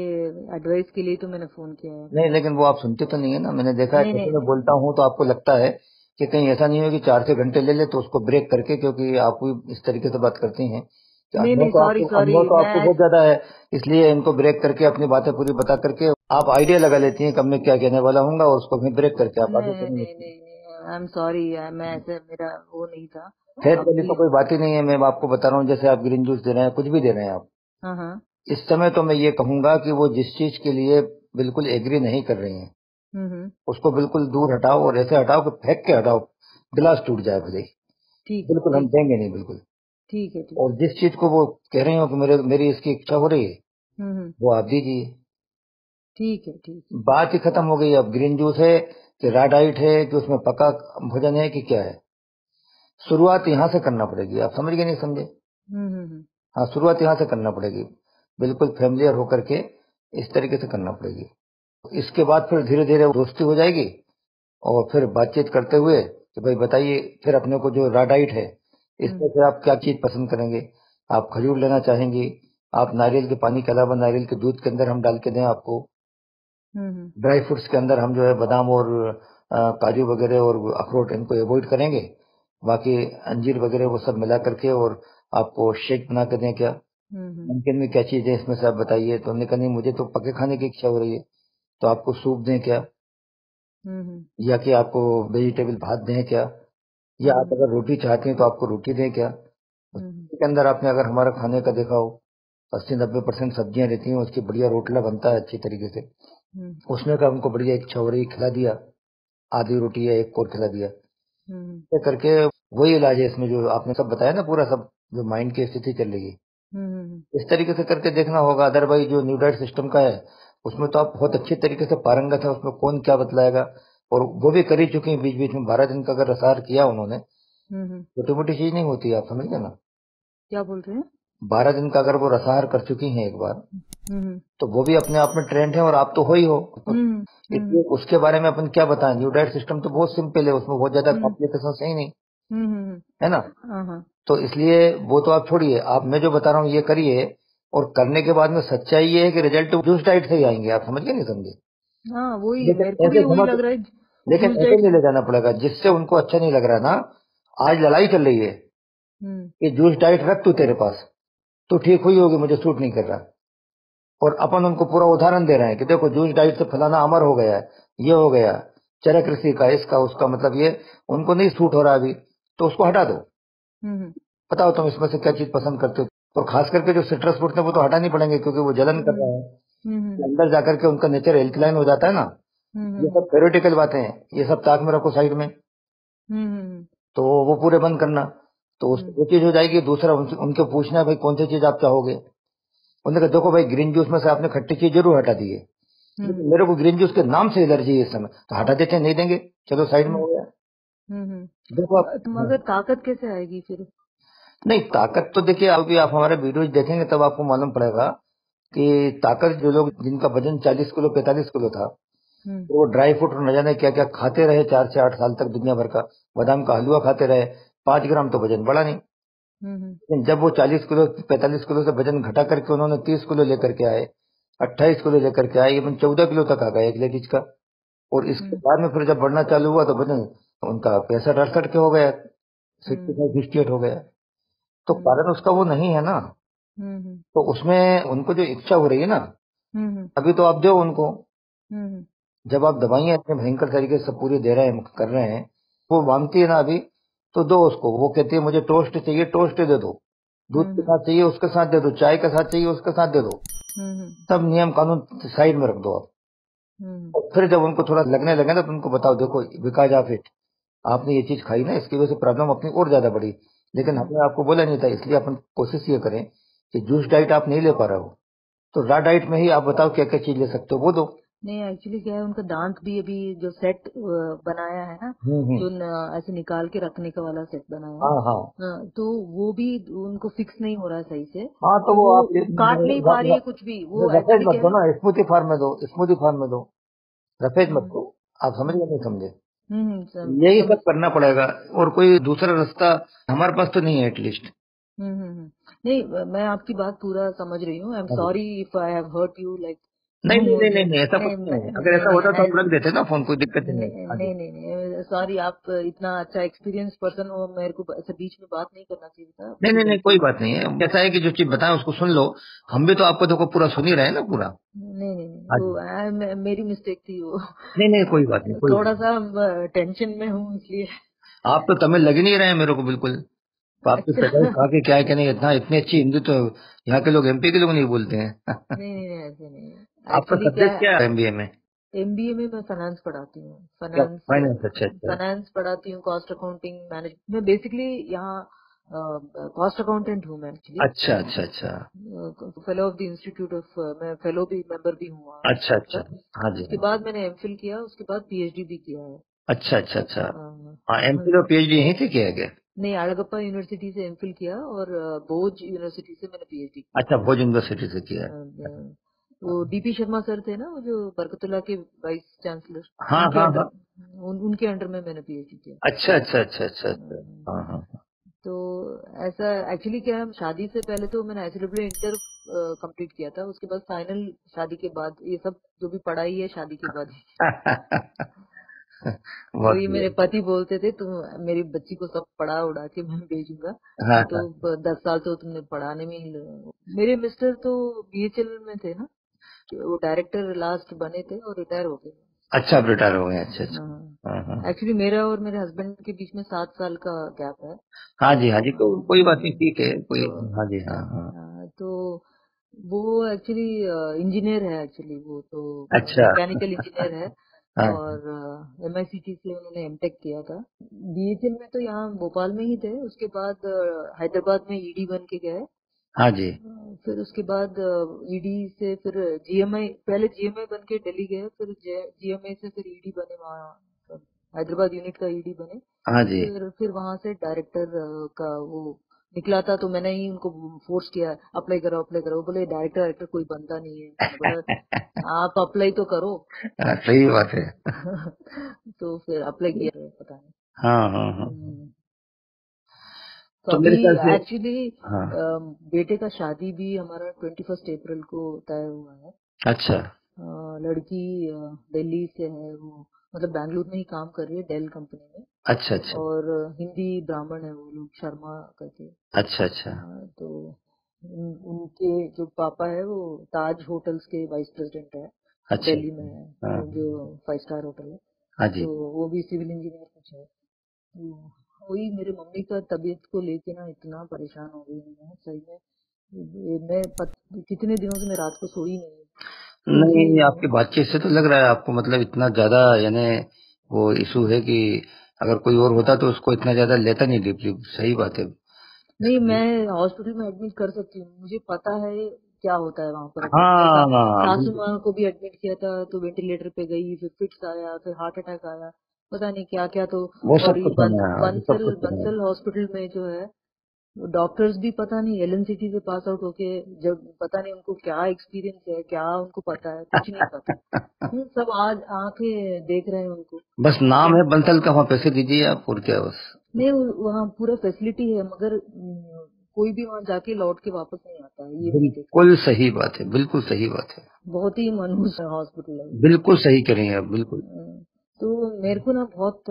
एडवाइस के लिए तो मैंने फोन किया है। नहीं, लेकिन वो आप सुनते तो नहीं है ना, मैंने देखा है नहीं जैसे नहीं मैं नहीं बोलता नहीं हूँ तो आपको लगता है कि कहीं ऐसा नहीं हो कि 4 से घंटे ले ले तो उसको ब्रेक करके, क्योंकि आप भी इस तरीके से बात करती हैं कि नहीं नहीं, सॉरी अनुभव सॉरी तो मैं आपको बहुत ज्यादा है, इसलिए इनको ब्रेक करके अपनी बातें पूरी बता करके आप आइडिया लगा लेती हैं कब मैं क्या कहने वाला हूँ, और उसको फिर ब्रेक करके आप आगे नहीं नहीं चलेंगे। नहीं नहीं, आई एम सॉरी, मैं ऐसे मेरा वो नहीं था। खैर अब चलिए, तो प्लीज। कोई बात ही नहीं है, मैं आपको बता रहा हूँ जैसे आप ग्रीन जूस दे रहे हैं, कुछ भी दे रहे हैं आप, हाँ हाँ। इस समय तो मैं ये कहूंगा कि वो जिस चीज के लिए बिल्कुल एग्री नहीं कर रही हैं हम्म। उसको बिल्कुल दूर हटाओ, और ऐसे हटाओ कि फेंक के हटाओ, गिलास टूट जाए भले ही। ठीक है बिल्कुल हम ठीक है देंगे नहीं बिल्कुल। ठीक है ठीक और है। जिस चीज को वो कह रहे हो कि मेरी इसकी इच्छा हो रही है, हम्म। वो आप दीजिए। ठीक है ठीक है। बात ही खत्म हो गई। अब ग्रीन जूस है कि रॉ डाइट है कि उसमें पका भोजन है कि क्या है, शुरुआत यहाँ से करना पड़ेगी। आप समझ गए नहीं समझे? हम्म। हाँ, शुरुआत यहाँ से करना पड़ेगी, बिल्कुल फैमिलियर होकर के इस तरीके से करना पड़ेगी। इसके बाद फिर धीरे धीरे दोस्ती हो जाएगी, और फिर बातचीत करते हुए कि भाई बताइए फिर अपने को जो रॉ डाइट है इसमें हम्म से आप क्या चीज पसंद करेंगे, आप खजूर लेना चाहेंगे, आप नारियल के पानी के अलावा नारियल के दूध के अंदर हम डाल के दें आपको, हम्म ड्राई फ्रूट्स के अंदर हम जो है बादाम और काजू वगैरह और अखरोट इनको अवॉइड करेंगे, बाकी अंजीर वगैरह वो सब मिला करके, और आपको शेक बना के दें क्या, हम्म नमकीन में क्या चीज है इसमें से आप बताइए। तो हमने कहा नहीं मुझे तो पके खाने की इच्छा हो रही है, तो आपको सूप दें क्या, हम्म या कि आपको वेजिटेबल भात दें क्या, या आप हम्म अगर रोटी चाहते हैं तो आपको रोटी दें क्या। हम्म उसके अंदर आपने अगर हमारा खाने का देखा हो 80-90% सब्जियां रहती हैं, उसकी बढ़िया रोटला बनता है अच्छी तरीके से, हम्म उसमें का हमको बढ़िया इच्छा हो रही है खिला दिया, आधी रोटी या एक कोर खिला दिया, हम्म ये करके वही इलाज है इसमें जो आपने सब बताया ना, पूरा सब जो माइंड की स्थिति चल रही है हम्म इस तरीके से करके देखना होगा। अदरवाइज जो न्यू डाइट सिस्टम का है उसमें तो आप बहुत अच्छी तरीके से पारंगत है, उसमें कौन क्या बतलाएगा, और वो भी कर ही चुके हैं बीच बीच में 12 दिन का अगर रसार किया उन्होंने, हम्म। छोटी मोटी चीज नहीं होती, आप समझ गए ना। क्या बोल रहे हैं? 12 दिन का अगर वो रसाहार कर चुकी हैं एक बार, हम्म तो वो भी अपने आप में ट्रेंड है, और आप तो हो ही हो, तो हम्म इसलिए हम्म उसके बारे में अपन क्या बताएं। न्यू डाइट सिस्टम तो बहुत सिंपल है, उसमें बहुत ज्यादा हम्म कॉम्प्लिकेशन है ही नहीं, हम्म। है ना। हाँ हाँ तो इसलिए वो तो आप छोड़िए, आप मैं जो बता रहा हूँ ये करिए, और करने के बाद में सच्चाई ये है कि रिजल्ट जूस डाइट से ही आएंगे। आप समझ गए नहीं समझे? हाँ, वही लेकिन मेरे को भी ऐसे वही घुमा के, लग रहा है। लेकिन जूस ऐसे डाइट। नहीं ले जाना पड़ेगा जिससे उनको अच्छा नहीं लग रहा ना। आज लड़ाई चल रही है हम्म कि जूस डाइट रख तू तेरे पास, तो ठीक हुई होगी, मुझे सूट नहीं कर रहा। और अपन उनको पूरा उदाहरण दे रहे हैं कि देखो जूस डाइट से फलाना अमर हो गया है, ये हो गया, चरक ऋषि का इसका उसका, मतलब ये उनको नहीं सूट हो रहा अभी, तो उसको हटा दो। हम्म बताओ तुम इसमें से क्या चीज पसंद करते हो। और खास करके जो सिट्रस फ्रूट है वो तो हटानी पड़ेंगे, क्योंकि वो जलन कर रहे हम्म हैं, हम्म कि अंदर जाकर के उनका नेचर एल्कलाइन हो जाता है ना। ये सब हम्म थ्योरेटिकल बातें हैं, ये सब ताक में रखो साइड में। हम्म तो वो पूरे बंद करना, तो हम्म वो चीज हो जाएगी। दूसरा उनके पूछना है भाई कौन सी चीज आप चाहोगे। उन्होंने कहा देखो भाई ग्रीन जूस में से आपने खट्टी चीज जरूर हटा दी है, लेकिन हम्म मेरे को ग्रीन जूस के नाम से एलर्जी है इस समय, तो हटा देते हैं, नहीं देंगे, चलो साइड में हम्म हो गया। देखो आप, तो हाँ। मगर ताकत कैसे आएगी फिर? नहीं ताकत तो देखिए, अभी आप हमारे वीडियोज देखेंगे तब आपको मालूम पड़ेगा कि ताकत, जो लोग जिनका वजन 40 किलो 45 किलो था, हम्म तो वो ड्राई फ्रूट और न जाने क्या क्या खाते रहे 4 से 8 साल तक दुनिया भर का, बादाम का हलवा खाते रहे, 5 ग्राम तो वजन बढ़ा नहीं। हम्म लेकिन जब वो 40 किलो 45 किलो से वजन घटा करके उन्होंने 30 किलो लेकर के आए, 28 किलो लेकर के आए, इवन 14 किलो तक आ गए एक लेडीज का। और इसके हम्म बाद में फिर जब बढ़ना चालू हुआ तो वजन उनका 65-68 के हो गया, हम्म 65-68 हो गया। तो कारण उसका वो नहीं है ना, तो उसमें उनको जो इच्छा हो रही है ना, अभी तो आप दो उनको, जब आप दवाइयां इतने भयंकर तरीके से पूरी दे रहे हैं, कर रहे हैं, वो मांगती है ना अभी, तो दो उसको। वो कहती है मुझे टोस्ट चाहिए, टोस्ट दे दो, दूध के साथ चाहिए उसके साथ दे दो, चाय के साथ चाहिए उसके साथ दे दो, सब नियम कानून साइड में रख दो आप। और फिर जब उनको थोड़ा लगने लगे ना, तो उनको बताओ देखो बिकॉज ऑफ इट, आपने ये चीज खाई ना, इसकी वजह से प्रॉब्लम अपनी और ज्यादा बढ़ी, लेकिन हमने आपको बोला नहीं था, इसलिए अपन कोशिश ये करें कि जूस डाइट आप नहीं ले पा रहे हो, तो रॉ डाइट में ही आप बताओ क्या क्या चीज ले सकते हो, वो दो। नहीं, एक्चुअली क्या है, उनका दांत भी अभी जो सेट बनाया है ना, जो ऐसे निकाल के रखने का वाला सेट बनाया है, हाँ हाँ तो वो भी उनको फिक्स नहीं हो रहा है सही से, हाँ, तो तो वो वो आप काट नहीं पा रही है कुछ भी, वो रफेज एक्चुअली मत क्या दो है। ना, स्मूथी फार्म में दो, स्मूथी फार्म में दो, रफेज मत हम्म, दो। आप समझ गए नहीं समझे? यही समझ। सब करना पड़ेगा, और कोई दूसरा रास्ता हमारे पास तो नहीं है एटलीस्ट। नहीं, मैं आपकी बात पूरा समझ रही हूँ। आई एम नहीं sorry if I have hurt you like नहीं नो नहीं मोर नहीं नहीं देन। नहीं, ऐसा कुछ नहीं नहीं है, अगर नहीं ऐसा होता तो हम रख नहीं देते ना फोन, कोई दिक्कत ही नहीं। नहीं हाँ जी। नहीं नहीं नहीं, सॉरी, आप इतना अच्छा एक्सपीरियंस पर्सन हो, मेरे को ऐसे बीच में बात नहीं करना चाहिए था, नहीं मेरी नहीं नहीं, गलती कोई है। बात नहीं है, ऐसा है कि जो चीज बताएं उसको सुन लो, हम भी तो आपको देखो पूरा सुन ही रहे हैं ना पूरा। नहीं नहीं नहीं, हाँ जी। वो मेरी मिस्टेक थी वो। नहीं नहीं, कोई बात नहीं, कोई बात थोड़ा नहीं। सा टेंशन में हूँ इसलिए। आप तो तमिल लग ही नहीं रहे हैं मेरे को बिल्कुल, तो आपकी अच्छा। सगाई खा के क्या है कि नहीं, इतना इतनी अच्छी हिंदी तो यहाँ के लोग, एमपी के लोग नहीं बोलते हैं। नहीं नहीं नहीं, ऐसे नहीं है। आपका एक्चुअली क्या सब्जेक्ट क्या है एमबीए में? एमबीए में मैं फाइनेंस पढ़ाती हूँ। क्या फाइनेंस फाइनेंस? अच्छा अच्छा फाइनेंस पढ़ाती हूँ, कॉस्ट अकाउंटिंग मैनेजमेंट। मैं बेसिकली यहाँ कॉस्ट अकाउंटेंट हूँ मैं एक्चुअली। अच्छा अच्छा अच्छा fellow of the institute of, मैं फेलो भी मेंबर भी हूँ वहाँ अच्छा इंस्टीट्यूट अच्छा। का। हाँ जी उसके हाँ। बाद मैंने एमफिल किया, उसके बाद पीएचडी भी किया है। अच्छा अच्छा अच्छा। हाँ, हाँ, एमफिल और पीएचडी यहीं से किया गया? नहीं, अड़गप्पा यूनिवर्सिटी से एमफिल किया और बोज यूनिवर्सिटी से मैंने पीएचडी किया। अच्छा, भोज यूनिवर्सिटी से किया। वो डीपी शर्मा सर थे ना, वो जो बरकतुल्ला के वाइस चांसलर, हाँ उनके हाँ अंडर, हाँ। उनके अंडर में मैंने पीएचडी किया। अच्छा अच्छा अच्छा अच्छा अच्छा। अम, हाँ हाँ। तो ऐसा एक्चुअली क्या है, शादी से पहले तो मैंने एसडब्ल्यू इंटर कंप्लीट किया था, उसके बाद फाइनल शादी के बाद, ये सब जो भी पढ़ाई है शादी के बाद ही। बहुत वही मेरे बढ़िया। पति बोलते थे, तुम मेरी बच्ची को सब पढ़ा उड़ा के मैं भेजूंगा, हाँ ये तो हाँ। 10 साल तो तुमने पढ़ाने में ही मेरे मिस्टर तो बीएचएल में थे ना, वो डायरेक्टर लास्ट बने थे और रिटायर हो गए। अच्छा, आप रिटायर हो गए? अच्छा अच्छा। हाँ हाँ। एक्चुअली मेरा और मेरे हस्बैंड के बीच में 7 साल का गैप है। हाँ जी हाँ जी, तो कोई बात नहीं, हाँ, ठीक है कोई। तो हाँ जी हाँ हाँ। तो वो एक्चुअली इंजीनियर है, एक्चुअली वो तो अच्छा। मैकेनिकल इंजीनियर है। हाँ और एमआईसीटी से उन्होंने एमटेक किया था। बीएचएल में तो यहाँ भोपाल में ही थे, उसके बाद हैदराबाद में ईडी बन के गए। हाँ जी। फिर उसके बाद ईडी से फिर जीएमआई, पहले जीएमआई बन के दिल्ली गए, फिर जीएमआई से फिर ईडी बने वहाँ, हैदराबाद यूनिट का ईडी बने। हाँ जी। फिर वहां से डायरेक्टर का वो निकला था, तो मैंने ही उनको फोर्स किया, अप्लाई करो अप्लाई करो। वो बोले डायरेक्टर डायरेक्टर कोई बनता नहीं है। मैंने बोला आप अप्लाई तो करो। सही बात है। तो फिर अप्लाई किया, पता नहीं। हाँ हाँ हाँ। हम्म, तो तो अभी मेरे ख्याल से, एक्चुअली हाँ। बेटे का शादी भी हमारा 21 अप्रैल को तय हुआ है। अच्छा लड़की दिल्ली से है, वो मतलब बैंगलोर में ही काम कर रही है, डेल कंपनी में। अच्छा अच्छा और हिंदी ब्राह्मण है वो लोग, शर्मा करके। अच्छा अच्छा। तो उनके जो पापा है वो ताज होटल्स के वाइस प्रेसिडेंट है, अच्छा दिल्ली में है, हाँ जो 5 स्टार होटल है। हाँ जी। तो वो भी सिविल इंजीनियर कुछ है। तो वही मेरे मम्मी का तबीयत को लेके ना इतना परेशान हो गई हूँ मैं, सही में। कितने दिनों से मैं रात को सोई नहीं हूँ। तो नहीं, वो आपकी बातचीत से तो लग रहा है आपको मतलब इतना ज्यादा, यानी वो इशू है कि अगर कोई और होता तो उसको इतना ज्यादा लेता नहीं डीपली। सही बात है। नहीं, मैं हॉस्पिटल में एडमिट कर सकती हूँ, मुझे पता है क्या होता है वहां पर एडमिट। मैं हाँ सासू बिल्कुल। माँ को भी एडमिट किया था, तो वेंटिलेटर पे गई, फिर फिट्स आया, फिर हार्ट अटैक आया, पता नहीं क्या क्या। तो वो और सब ये कुछ सुना है, हाँ, वो सब बंसल कुछ सुना है। बंसल हॉस्पिटल में जो है, डॉक्टर्स भी पता नहीं एलएनसीटी से पास आउट होके, जब पता नहीं उनको क्या एक्सपीरियंस है, क्या उनको पता है, कुछ नहीं पता। सब आज आके देख रहे हैं उनको। बस नाम तो है बंसल का, वहाँ पैसे दीजिए आप, और क्या बस। नहीं, वहाँ पूरा फैसिलिटी है, मगर कोई भी वहाँ जाके लौट के वापस नहीं आता है, ये मैंने देखा। बिल्कुल सही बात है, बिल्कुल सही बात है। बहुत ही मनहूस हॉस्पिटल है। बिल्कुल सही करेंगे आप, बिल्कुल। तो मेरे को ना बहुत,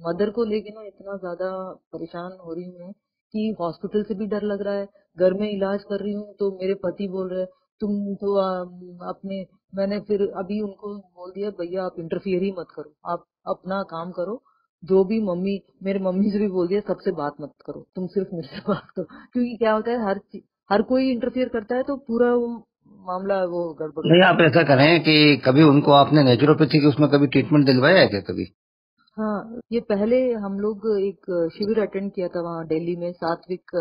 मदर को लेके ना इतना ज्यादा परेशान हो रही हूँ मैं कि हॉस्पिटल से भी डर लग रहा है, घर में इलाज कर रही हूँ तो मेरे पति बोल रहे हैं तुम तो अपने, मैंने फिर अभी उनको बोल दिया भैया आप इंटरफियर ही मत करो, आप अपना काम करो, जो भी मम्मी, मेरे मम्मी से भी बोल दिया सबसे बात मत करो, तुम सिर्फ मेरे से बात करो, क्योंकि क्या होता है हर कोई इंटरफियर करता है तो पूरा वो मामला वो गड़बड़ हो नहीं, जाता आप ऐसा करें कि कभी उनको आपने नेचुरोपैथी की उसमें कभी ट्रीटमेंट दिलवाया है क्या कभी? है। हाँ, ये पहले हम लोग एक शिविर अटेंड किया था वहाँ दिल्ली में, सात्विक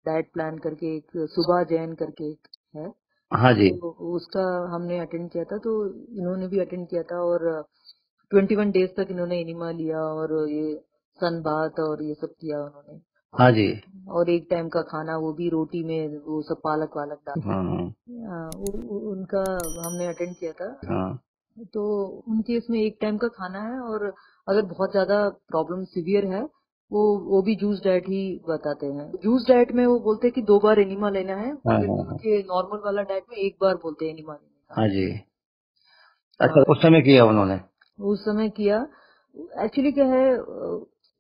डाइट प्लान करके, एक सुबह जैन करके एक है, हाँ जी। तो उसका हमने अटेंड किया था, तो इन्होंने भी अटेंड किया था, और 21 डेज तक इन्होंने एनिमा लिया और ये सन बाथ और ये सब किया उन्होंने, हाँ जी। और एक टाइम का खाना वो भी रोटी में वो सब पालक वालक डाल, हाँ उनका हमने अटेंड किया था। हाँ। तो उनके इसमें एक टाइम का खाना है, और अगर बहुत ज्यादा प्रॉब्लम सिवियर है वो भी जूस डाइट ही बताते हैं। जूस डाइट में वो बोलते हैं कि 2 बार एनिमा लेना है, हाँ फिर हाँ हाँ। उनके नॉर्मल वाला डाइट में 1 बार बोलते हैं एनिमा लेने का। हाँ जी। अच्छा, हाँ, उस समय किया उन्होंने? उस समय किया। एक्चुअली क्या है,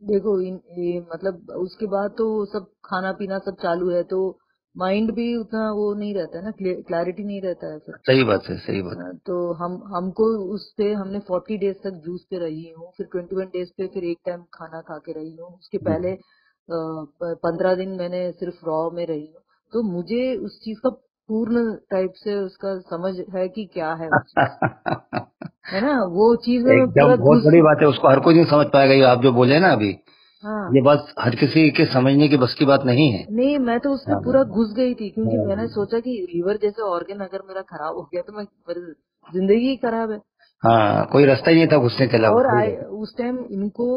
देखो ये मतलब उसके बाद तो सब खाना पीना सब चालू है, तो माइंड भी उतना वो नहीं रहता है ना, क्लैरिटी नहीं रहता है फिर। सही बात है, सही बात है। तो हमको उससे हमने 40 डेज तक जूस पे रही हूँ, फिर 21 डेज पे फिर एक टाइम खाना खा के रही हूँ, उसके पहले 15 दिन मैंने सिर्फ रॉ में रही हूँ, तो मुझे उस चीज का पूर्ण टाइप से उसका समझ है कि क्या है वो चीज, है ना, वो चीज में मैं एकदम पूरा बहुत घुस। बड़ी बात है, उसको हर कोई नहीं समझ पाएगा, ये आप जो बोले ना अभी, हाँ, ये बात हर किसी के समझने की बस की बात नहीं है। नहीं मैं तो उसमें हाँ पूरा घुस गई थी, क्योंकि मैंने हाँ सोचा कि लीवर जैसे ऑर्गन अगर मेरा खराब हो गया तो मैं मेरी जिंदगी ही खराब है। हाँ, कोई रास्ता ही नहीं था घुसने के अलावा, और सही बात उस टाइम इनको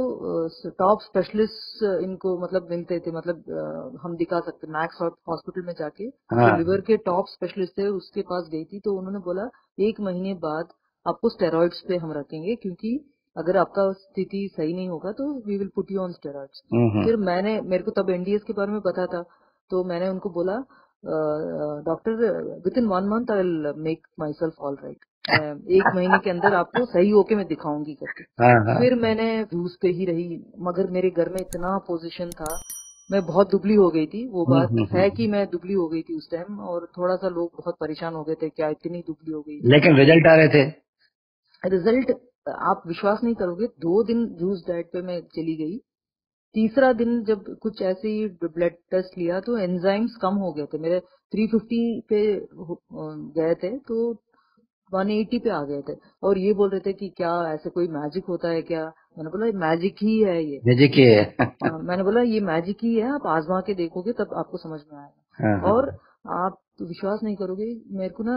टॉप स्पेशलिस्ट इनको मतलब मिलते थे, मतलब हम दिखा सकते, मैक्स हॉस्पिटल में जाके है। जो हाँ। लिवर के टॉप स्पेशलिस्ट थे उसके पास गई थी, तो उन्होंने बोला 1 महीने बाद आपको स्टेरॉइड्स पे हम रखेंगे, क्योंकि अगर आपका स्थिति सही नहीं होगा तो we will put you on steroids. हम्म। फिर मेरे को तब एनडीएस के बारे में पता था, तो मैंने उनको बोला doctor with in 1 month I will make my self all right, मैं 1 महीने के अंदर आपको सही होके मैं दिखाऊंगी करके। हाँ हाँ। फिर मैंने जूस पे ही रही, मगर मेरे घर में इतना पोजीशन था, मैं बहुत दुबली हो गई थी, वो बात है कि मैं दुबली हो गई थी उस टाइम, और थोड़ा सा लोग बहुत परेशान हो गए थे, क्या इतनी दुबली हो गई। लेकिन रिजल्ट आ रहे थे? रिजल्ट आप विश्वास नहीं करोगे, 2 दिन जूस डाइट पे मैं चली गई, तीसरा दिन जब कुछ ऐसे ही ब्लड टेस्ट लिया तो एंजाइम्स कम हो गए थे मेरे, 350 पे गए थे, तो 180 पे आ गए थे, और ये बोल रहे थे कि क्या ऐसे कोई मैजिक होता है क्या, मैंने बोला मैजिक ही है ये। भेजे की है। मैंने बोला ये मैजिक ही है, आप आजमा के देखोगे तब आपको समझ में हाँ आएगा। हाँ। और आप विश्वास नहीं करोगे, मेरे को ना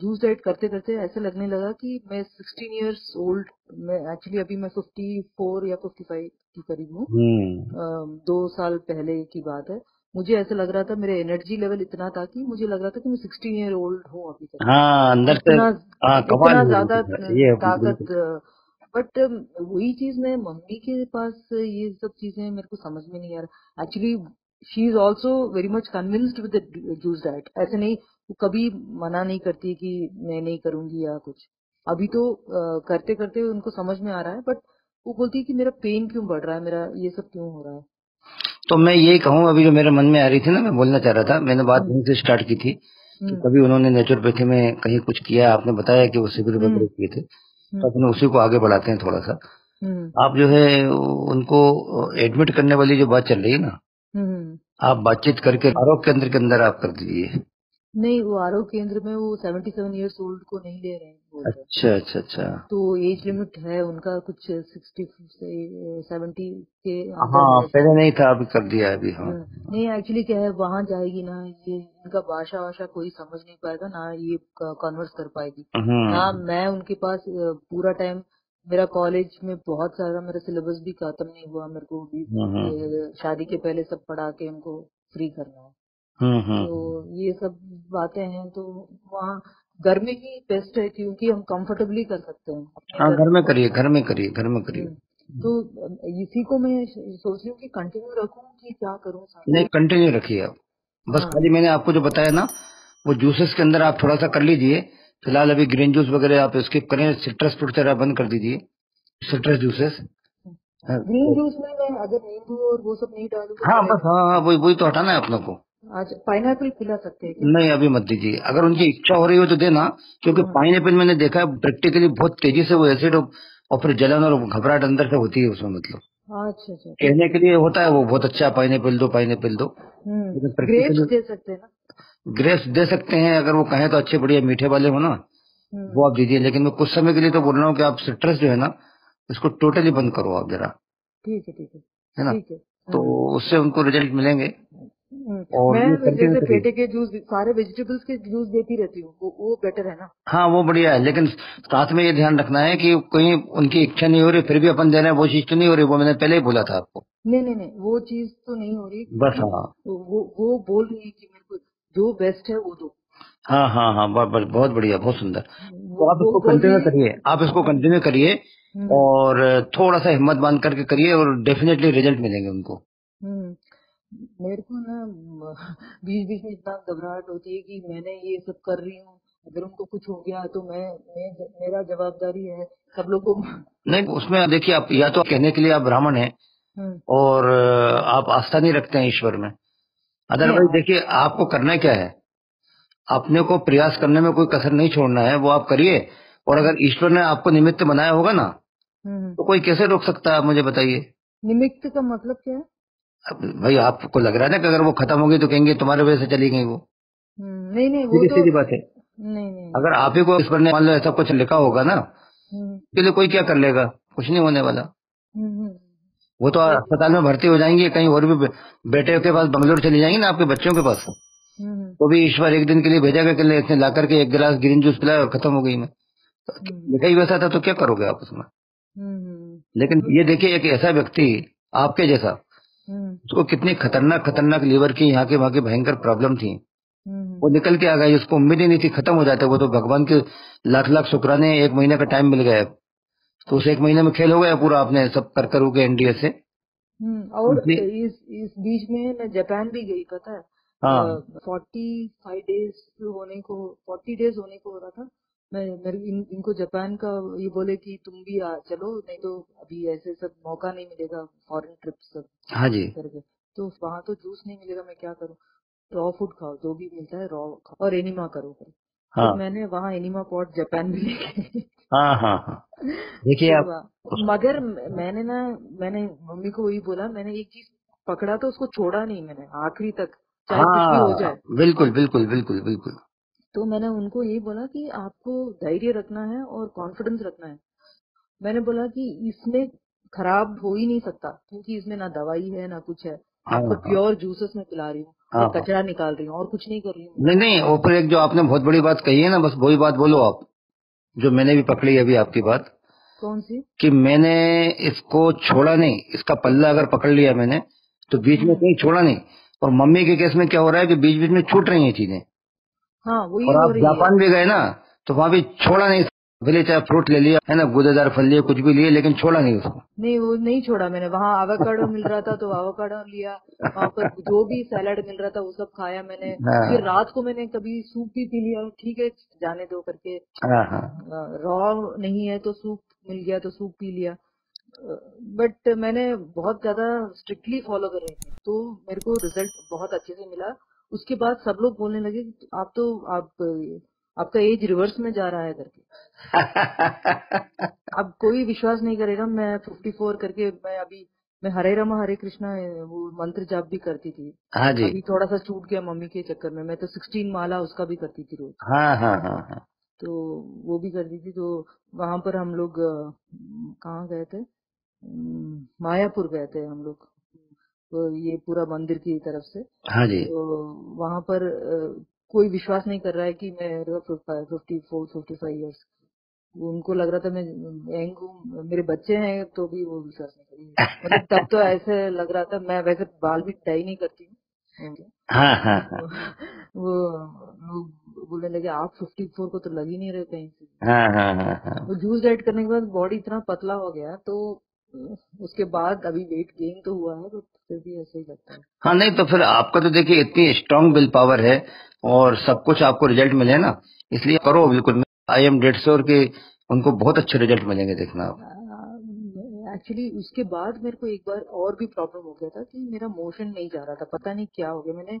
जूस डाइट करते करते ऐसे लगने लगा कि मैं 16 years ओल्ड, मैं एक्चुअली अभी मैं 54 या 55 की करीब हूँ, हम्म। 2 साल पहले की बात है, मुझे ऐसे लग रहा था, मेरे एनर्जी लेवल इतना था कि मुझे लग रहा था कि मैं 16 year ओल्ड हूँ अभी करके, हाँ, अंदर से। इतना हाँ, कमाल इतना हो रही ज्यादा थी ये, ताकत। बिल्कुल। बट वही चीज मैं मम्मी के पास ये सब चीजें मेरे को समझ में नहीं आ रहा, actually she is also very much convinced with the juice diet, ऐसे नहीं, वो कभी मना नहीं करती कि मैं नहीं करूंगी या कुछ, अभी तो करते करते उनको समझ में आ रहा है, बट वो बोलती है कि मेरा पेन क्यों बढ़ रहा है, मेरा ये सब क्यों हो रहा है। तो मैं यही कहूँ, अभी जो मेरे मन में आ रही थी ना, मैं बोलना चाह रहा था, मैंने बात हम्म वहीं से स्टार्ट की थी कि हम्म कभी उन्होंने नेचुरोपैथी में कहीं कुछ किया, आपने बताया कि वो शिविर हम्म वगैरह किए थे, तो हम्म अपने उसी को आगे बढ़ाते हैं थोड़ा सा। हम्म आप जो है उनको एडमिट करने वाली जो बात चल रही है ना, हम्म। आप बातचीत करके आरोग्य केंद्र के अंदर आप कर दीजिए। नहीं, वो आरोग्य केंद्र में वो 77 years ओल्ड को नहीं ले रहे हैं बोल रहे हैं, अच्छा अच्छा अच्छा। तो एज लिमिट है उनका कुछ 60 से 70 के अंदर हाँ, है पहले शायद। नहीं था, अभी कर दिया है अभी। हाँ। नहीं एक्चुअली क्या है, वहां जाएगी ना, ये इनका भाषा वाषा कोई समझ नहीं पाएगा ना, ये कन्वर्स कर पाएगी ना, हम्म मैं उनके पास पूरा टाइम, मेरा कॉलेज में बहुत सारा मेरा सिलेबस भी खत्म नहीं हुआ, मेरे को भी हम्म शादी के पहले सब पढ़ा के उनको फ्री करना है, तो हम्म। ये सब बातें हैं, तो वहाँ घर में ही बेस्ट है, क्योंकि हम कंफर्टेबली कर सकते हैं अपने हाँ, घर घर में। में करिए, घर में करिए, घर में करिए। हम्म, तो इसी को मैं सोच रही हूँ कि कंटिन्यू रखूं कि क्या करूँ साथ। नहीं, कंटिन्यू रखिए आप। बस हाँ खाली मैंने आपको जो बताया ना, वो जूसेस के अंदर आप थोड़ा सा कर लीजिए। फिलहाल अभी ग्रीन जूस वगैरह आप स्किप करें, सिट्रस फ्रूट वगैरह बंद कर दीजिए, सिट्रस जूसेस। ग्रीन जूस में मैं अगर नींबू और वो सब नहीं डालूं तो हाँ बस, चलेगा? हाँ हाँ, वही वही तो हटाना है अपने को। अच्छा, पाइनएप्पल खिला सकते हैं क्या? नहीं अभी मत दीजिए, अगर उनकी इच्छा हो रही हो तो देना, क्योंकि हम्म, पाइनएप्पल मैंने देखा है प्रैक्टिकली बहुत तेजी से वो एसिड और फिर जलन और घबराहट अंदर से होती है उसमें, मतलब अच्छा अच्छा, ठीक कहने है। के लिए होता है वो बहुत अच्छा है, पाइनएप्पल दो पाइनएप्पल दो, लेकिन ग्रेप्स प्रैक्टिकली दे सकते हैं ना? ग्रेप्स दे सकते हैं अगर वो कहें तो, अच्छे बढ़िया मीठे वाले हो ना, वो हम्म, आप दीजिए। लेकिन मैं कुछ समय के लिए तो बोल रहा हूँ कि आप सिट्रस जो है ना, इसको टोटली बंद करो आप जरा, ठीक है ठीक है है ना, ठीक है। तो उससे उनको रिजल्ट मिलेंगे। और ये मैं कंटिन्यू जैसे करिए। पेटे के जूस, सारे वेजिटेबल्स के जूस देती रहती हूँ, वो बेटर है ना? हाँ वो बढ़िया है, लेकिन साथ में ये ध्यान रखना है कि कहीं उनकी इच्छा नहीं हो रही फिर भी अपन दे रहे हैं, वो चीज तो नहीं हो रही, वो मैंने पहले ही बोला था आपको। नहीं नहीं नहीं, वो चीज तो नहीं हो रही, बस क्योंकि हाँ, वो बोल रही है कि मेरे को जो बेस्ट है वो दो। हाँ हाँ हाँ, बहुत बढ़िया, बहुत सुंदर। तो आप वो इसको बोल रही कंटिन्यू है। करिए, आप इसको कंटिन्यू करिए, हम्म और थोड़ा सा हिम्मत बांध करके करिए और डेफिनेटली रिजल्ट मिलेंगे उनको। हम्म मेरे को ना बीच बीच में इतना घबराहट होती है कि मैंने ये सब कर रही हूँ, अगर उनको कुछ हो गया तो मेरा जवाबदारी है सब लोग को। नहीं उसमें देखिए, आप या तो कहने के लिए आप ब्राह्मण हैं हम्म, और आप आस्था नहीं रखते हैं ईश्वर में, नहीं अदरवाइज देखिए आपको करना क्या है, अपने को प्रयास करने में कोई कसर नहीं छोड़ना है, वो आप करिए। और हम्म, अगर ईश्वर ने आपको निमित्त बनाया होगा ना, हम्म। तो कोई कैसे रोक सकता है, आप मुझे बताइए। निमित्त का मतलब क्या है? अब भाई आपको लग रहा है ना कि अगर वो खत्म होगी तो कहेंगे तुम्हारे वजह से चली गई वो, नहीं नहीं, वो सीधी तो सीधी बात है। नहीं नहीं नहीं। अगर आप ही को ईश्वर ने मान लो ऐसा कुछ लिखा होगा ना, हम्म के लिए कोई क्या कर लेगा, कुछ नहीं होने वाला। हम्म हम्म, वो तो सही। अस्पताल में भर्ती हो जाएंगे, कहीं और भी बेटे के पास बंगलोर चली जाएंगी ना आपके बच्चों के पास, हम्म तो भी ईश्वर एक दिन के लिए भेजा कि इसने ला करके एक गिलास ग्रीन जूस पिलाया और खत्म हो गई मैं। हम्म लिखा ही वैसा था तो क्या करोगे आप उसमें। हम्म लेकिन ये देखिए एक ऐसा व्यक्ति आपके जैसा, हम्म उसको कितनी खतरनाक खतरनाक लीवर की यहाँ की वहाँ की भयंकर प्रॉब्लम थी, हम्म वो निकल के आ गई, उसको उम्मीद ही नहीं थी, खत्म हो जाता। वो तो भगवान के लाख लाख शुक्राने, एक महीने का टाइम मिल गया, तो उस एक महीने में खेल हो गया पूरा, आपने सब कर करू के एनडीए से। और इसलिए इस बीच में मैं जापान भी गई, पता है? हाँ 45 डेज होने को, 40 डेज होने को हो रहा था। इनको जापान का ये बोले कि तुम भी चलो, नहीं तो अभी ऐसे सब मौका नहीं मिलेगा, फॉरेन ट्रिप सब हाँ जी, करके। तो वहां तो जूस नहीं मिलेगा, मैं क्या करूँ? रॉ फूड खाओ, जो भी मिलता है रॉ खाओ और एनिमा करो फिर। हाँ तो मैंने वहाँ एनिमा पॉट जापान भी लेके हाँ हाँ हाँ, देखिए फिर आप मगर मैंने मम्मी को वही बोला, मैंने एक चीज पकड़ा तो उसको छोड़ा नहीं मैंने आखिरी तक, चाहे कुछ भी हो हाँ जाए। बिल्कुल बिल्कुल बिल्कुल बिल्कुल। तो मैंने उनको यही बोला कि आपको धैर्य रखना है और कॉन्फिडेंस रखना है। मैंने बोला कि इसमें खराब हो ही नहीं सकता, क्योंकि इसमें ना दवाई है ना कुछ है। हाँ आपको हाँ प्योर जूसेस में पिला रही हूँ हाँ और हाँ, कचरा निकाल रही हूँ और कुछ नहीं कर रही हूँ। नहीं नहीं, और फिर एक जो आपने बहुत बड़ी बात कही है ना, बस वही बात बोलो आप, जो मैंने भी पकड़ी है अभी आपकी बात, कौन सी? कि मैंने इसको छोड़ा नहीं, इसका पल्ला अगर पकड़ लिया मैंने तो बीच में हम्म, कहीं छोड़ा नहीं। और मम्मी के केस में क्या हो रहा है कि बीच बीच में छूट रही हैं चीजें, हाँ वही और हो आप रही है। जापान भी गए ना, तो वहां भी छोड़ा नहीं, भले चाहे फ्रूट ले लिया है ना, गूदेदार फल लिए, कुछ भी लिए, लेकिन छोड़ा नहीं उसको। नहीं, वो नहीं छोड़ा मैंने। वहाँ एवोकाडो मिल रहा था तो एवोकाडो लिया, वहाँ पर जो भी सैलड मिल रहा था वो सब खाया मैंने। फिर हाँ रात को मैंने कभी सूप भी पी लिया, ठीक है जाने दो करके। हाँ हाँ रॉ नहीं है तो सूप मिल गया तो सूप पी लिया। बट मैंने बहुत ज्यादा स्ट्रिक्टली फॉलो कर रही थी, तो मेरे को रिजल्ट बहुत अच्छे से मिला। उसके बाद सब लोग बोलने लगे कि आपका एज रिवर्स में जा रहा है करके। अब कोई विश्वास नहीं करेगा, मैं 54 करके, मैं हरे रामा हरे कृष्णा वो मंत्र जाप भी करती थी। हाँ जी, अभी थोड़ा सा छूट गया मम्मी के चक्कर में। मैं तो 16 माला उसका भी करती थी रोज। हाँ हाँ हाँ हाँ तो वो भी करती थी। तो वहां पर हम लोग कहाँ गए थे? मायापुर गए थे हम लोग, तो ये पूरा मंदिर की तरफ से। हाँ जी, तो वहां पर कोई विश्वास नहीं कर रहा है कि मैं 54 55 ईयर्स, उनको लग रहा था मैं यंग हूँ, मेरे बच्चे हैं, तो भी वो विश्वास नहीं करेंगे। मतलब तब तो ऐसे लग रहा था। मैं वैसे बाल भी डाई नहीं करती हूँ। हाँ हाँ हाँ वो लोग बोलने लगे आप 54 को तो लग ही नहीं रहे कहीं से। हाँ हाँ हाँ हाँ वो जूस डाइट करने के बाद बॉडी इतना पतला हो गया, तो उसके बाद अभी वेट गेन तो हुआ है, बट फिर भी ऐसे ही लगता है। हाँ, नहीं तो फिर आपका तो देखिए इतनी स्ट्रांग विल पावर है और सब कुछ आपको रिजल्ट मिले ना, इसलिए करो बिल्कुल। आई एम डेड श्योर कि उनको बहुत अच्छे रिजल्ट मिलेंगे, देखना आप। एक्चुअली उसके बाद मेरे को एक बार और भी प्रॉब्लम हो गया था कि मेरा मोशन नहीं जा रहा था, पता नहीं क्या हो गया। मैंने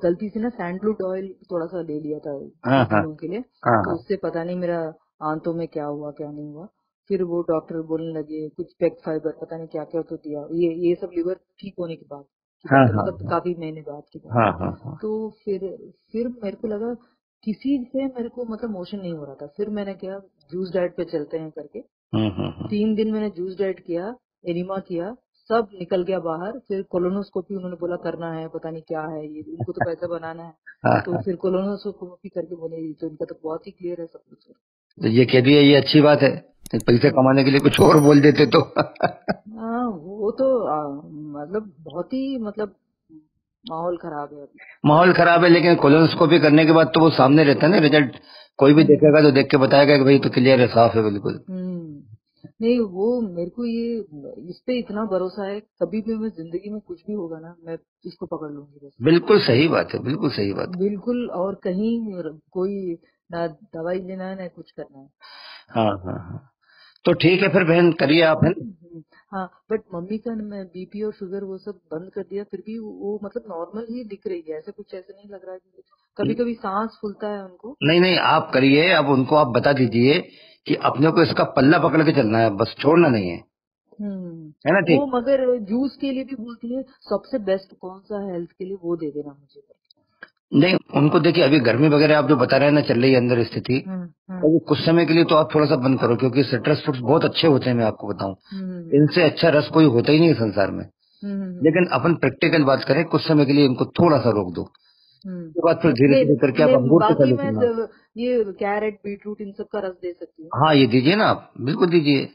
गलती से ना सैंडलवुड ऑयल थोड़ा सा ले लिया था हाँ कुछ हाँ दिनों के लिए, हाँ तो हाँ उससे पता नहीं मेरा आंतों में क्या हुआ क्या नहीं हुआ। फिर वो डॉक्टर बोलने लगे कुछ पेग फाइबर पता नहीं क्या क्या तो दिया, ये सब लीवर ठीक होने के बाद की हाँ बात है, हाँ मतलब काफी महीने बाद की बात हाँ है। हाँ हाँ तो फिर मेरे को लगा किसी से मेरे को मतलब मोशन नहीं हो रहा था। फिर मैंने क्या, जूस डाइट पे चलते हैं करके हाँ 3 दिन मैंने जूस डाइट किया, एनिमा किया, सब निकल गया बाहर। फिर कोलोनोस्कोपी उन्होंने बोला करना है, पता नहीं क्या है ये, उनको तो पैसा बनाना है। हाँ तो हाँ। फिर कोलोनोस्कोपी करके बोले तो इनका तो बहुत ही क्लियर है सब कुछ। तो ये कह दिया, ये अच्छी बात है। पैसे कमाने के लिए कुछ और बोल देते तो हाँ वो तो मतलब बहुत ही मतलब माहौल खराब है अभी। माहौल खराब है, लेकिन कोलोनोस्कोपी करने के बाद तो वो सामने रहता है ना रिजल्ट। कोई भी हम्म देखेगा तो देख के बताएगा कि भाई तो क्लियर है, साफ है बिल्कुल। नहीं वो मेरे को ये इस पे इतना भरोसा है, कभी भी मैं जिंदगी में कुछ भी होगा ना मैं इसको पकड़ लूंगी बस। बिल्कुल सही बात है, बिल्कुल सही बात बिल्कुल, और कहीं कोई ना दवाई लेना है ना कुछ करना है। है। हाँ हाँ हाँ। तो ठीक है फिर बहन, करिए आप, है ना? हाँ बट मम्मी का मैं बीपी और शुगर वो सब बंद कर दिया, फिर भी वो मतलब नॉर्मल ही दिख रही है, ऐसे कुछ ऐसे नहीं लग रहा है कि कभी कभी सांस फूलता है उनको। नहीं नहीं, आप करिए। अब उनको आप बता दीजिए कि अपने को इसका पल्ला पकड़ के चलना है, बस छोड़ना नहीं है। है ना? वो ठीक। मगर जूस के लिए भी बोलती है सबसे बेस्ट कौन सा है हेल्थ के लिए वो दे देना मुझे। नहीं, उनको देखिए, अभी गर्मी वगैरह आप जो बता रहे हैं ना, चल रही है अंदर स्थिति, हम्म तो कुछ समय के लिए तो आप थोड़ा सा बंद करो, क्योंकि सिट्रस फ्रूट्स बहुत अच्छे होते हैं, मैं आपको बताऊं। हम्म इनसे अच्छा रस कोई होता ही नहीं है संसार में। लेकिन अपन प्रैक्टिकल बात करें, कुछ समय के लिए इनको थोड़ा सा रोक दो, उसके बाद फिर धीरे नहीं धीरे करके आप नहीं, अंगूर से बाकी चालू मैं करना। ये कैरेट बीटरूट इन सब का रस दे सकती हूँ। हाँ, ये दीजिए ना आप, बिल्कुल दीजिए।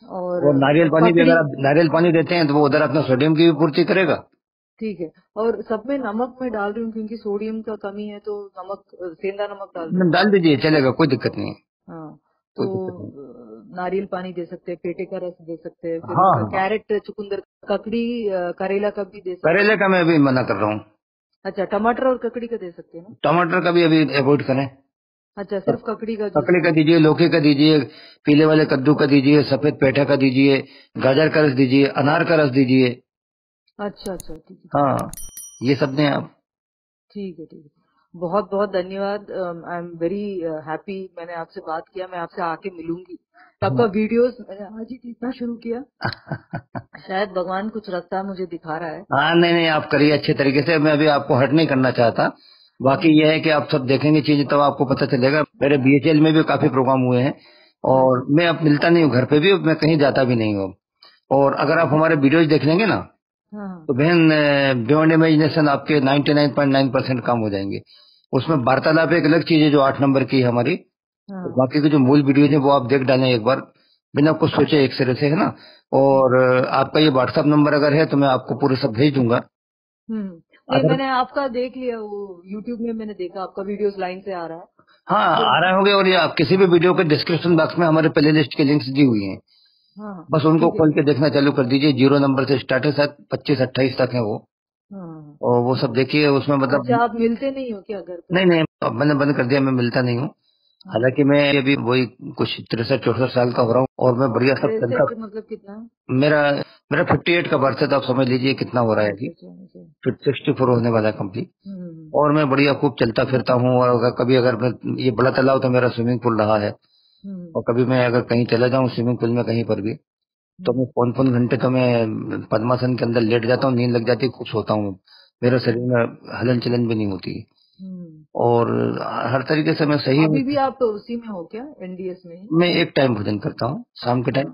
और और नारियल पानी भी, ककड़ी। अगर आप नारियल पानी देते हैं तो वो उधर अपना सोडियम की भी पूर्ति करेगा। ठीक है, और सब में नमक मैं डाल रही हूँ क्योंकि सोडियम का कमी है, तो नमक सेंधा नमक डाल रही हूँ। डाल दीजिए, चलेगा, कोई दिक्कत नहीं है। हाँ तो कोई दिक्कत नहीं। नारियल पानी दे सकते हैं, पेटे का रस दे सकते हैं, फिर हाँ हाँ। कैरेट चुकंदर ककड़ी करेला का भी दे सकते करेले हैं। का मैं अभी मना कर रहा हूँ। अच्छा टमाटर और ककड़ी का दे सकते हैं ना। टमाटर का भी अभी अवॉइड करें। अच्छा सिर्फ ककड़ी का जूस ककड़ी का दे दीजिए, सकते लौकी का दीजिए, पीले वाले कद्दू का दीजिए, सफेद पेठा का दीजिए, गाजर का रस दीजिए, अनार का रस दीजिए। हैं। अच्छा अच्छा ठीक है ठीक है। हाँ, ये सब दें आप। ठीक है ठीक है, बहुत बहुत धन्यवाद। आई एम वेरी हैप्पी मैंने आपसे बात किया, मैं आपसे आके मिलूंगी। आपका वीडियोस मैंने आज ही देखना शुरू किया, शायद भगवान कुछ रास्ता मुझे दिखा रहा है। हाँ, नहीं नहीं, आप करिए अच्छे तरीके से, मैं अभी आपको हर्ट नहीं करना चाहता। बाकी हम्म, यह है कि आप सब देखेंगे चीजें तब आपको पता चलेगा। मेरे बीएचएल में भी काफी प्रोग्राम हुए हैं, और मैं अब मिलता नहीं हूँ घर पे भी, मैं कहीं जाता भी नहीं हूँ। और अगर आप हमारे वीडियोज देख लेंगे ना, हाँ तो बहन, बियॉन्ड इमेजिनेशन आपके 99.9% काम हो जाएंगे। उसमें वार्तालाप एक अलग चीज है जो 8 नंबर की है हमारी। और हाँ बाकी के जो मूल वीडियो है वो आप देख डालें एक बार, बिना कुछ सोचे एक सिरे से, है ना? और आपका ये व्हाट्सएप नंबर अगर है तो मैं आपको पूरे सब भेज दूंगा। नहीं अगर, मैंने आपका देख लिया, वो यूट्यूब में मैंने देखा आपका वीडियोस लाइन से आ रहा है। हाँ, तो आ रहे होंगे, और ये आप किसी भी वीडियो के डिस्क्रिप्शन बॉक्स में हमारे प्ले लिस्ट के लिंक्स दी हुई हैं। हाँ हाँ, बस उनको ठीक है खोल ठीक के देखना चालू कर दीजिए। 0 नंबर से स्टार्ट है, शायद 25-28 तक है वो। है। हाँ हाँ। और वो सब देखिए, उसमें मतलब। अच्छा आप मिलते नहीं हो क्या घर पे। नहीं नहीं, अब मैंने बंद कर दिया, मैं मिलता नहीं हूँ। हाँ हालांकि मैं अभी वही कुछ 63-64 साल का हो रहा हूँ, और मैं बढ़िया सब चलता। 63 मतलब कितना। मेरा मेरा 58 का बर्थ है, तो आप समझ लीजिए कितना हो रहा है अच्छा अभी। अच्छा अच्छा। फिर 64 होने वाला है कंप्लीट। हम्म और मैं बढ़िया खूब चलता फिरता हूँ, और अगर कभी, अगर मैं, ये बड़ा तालाब तो मेरा स्विमिंग पूल रहा है। हम्म और कभी मैं अगर कहीं चला जाऊँ स्विमिंग पूल में कहीं पर भी, तो मैं हम्म पौन पौन घंटे तो मैं पद्मासन के अंदर लेट जाता हूँ, नींद लग जाती है, खुश होता हूँ। मेरे शरीर हम्म में हलन चलन भी नहीं होती। हम्म। और हर तरीके से मैं सही हूँ। अभी भी आप उसी में हो क्या, एनडीएस में ही। मैं एक टाइम भोजन करता हूँ, शाम के टाइम।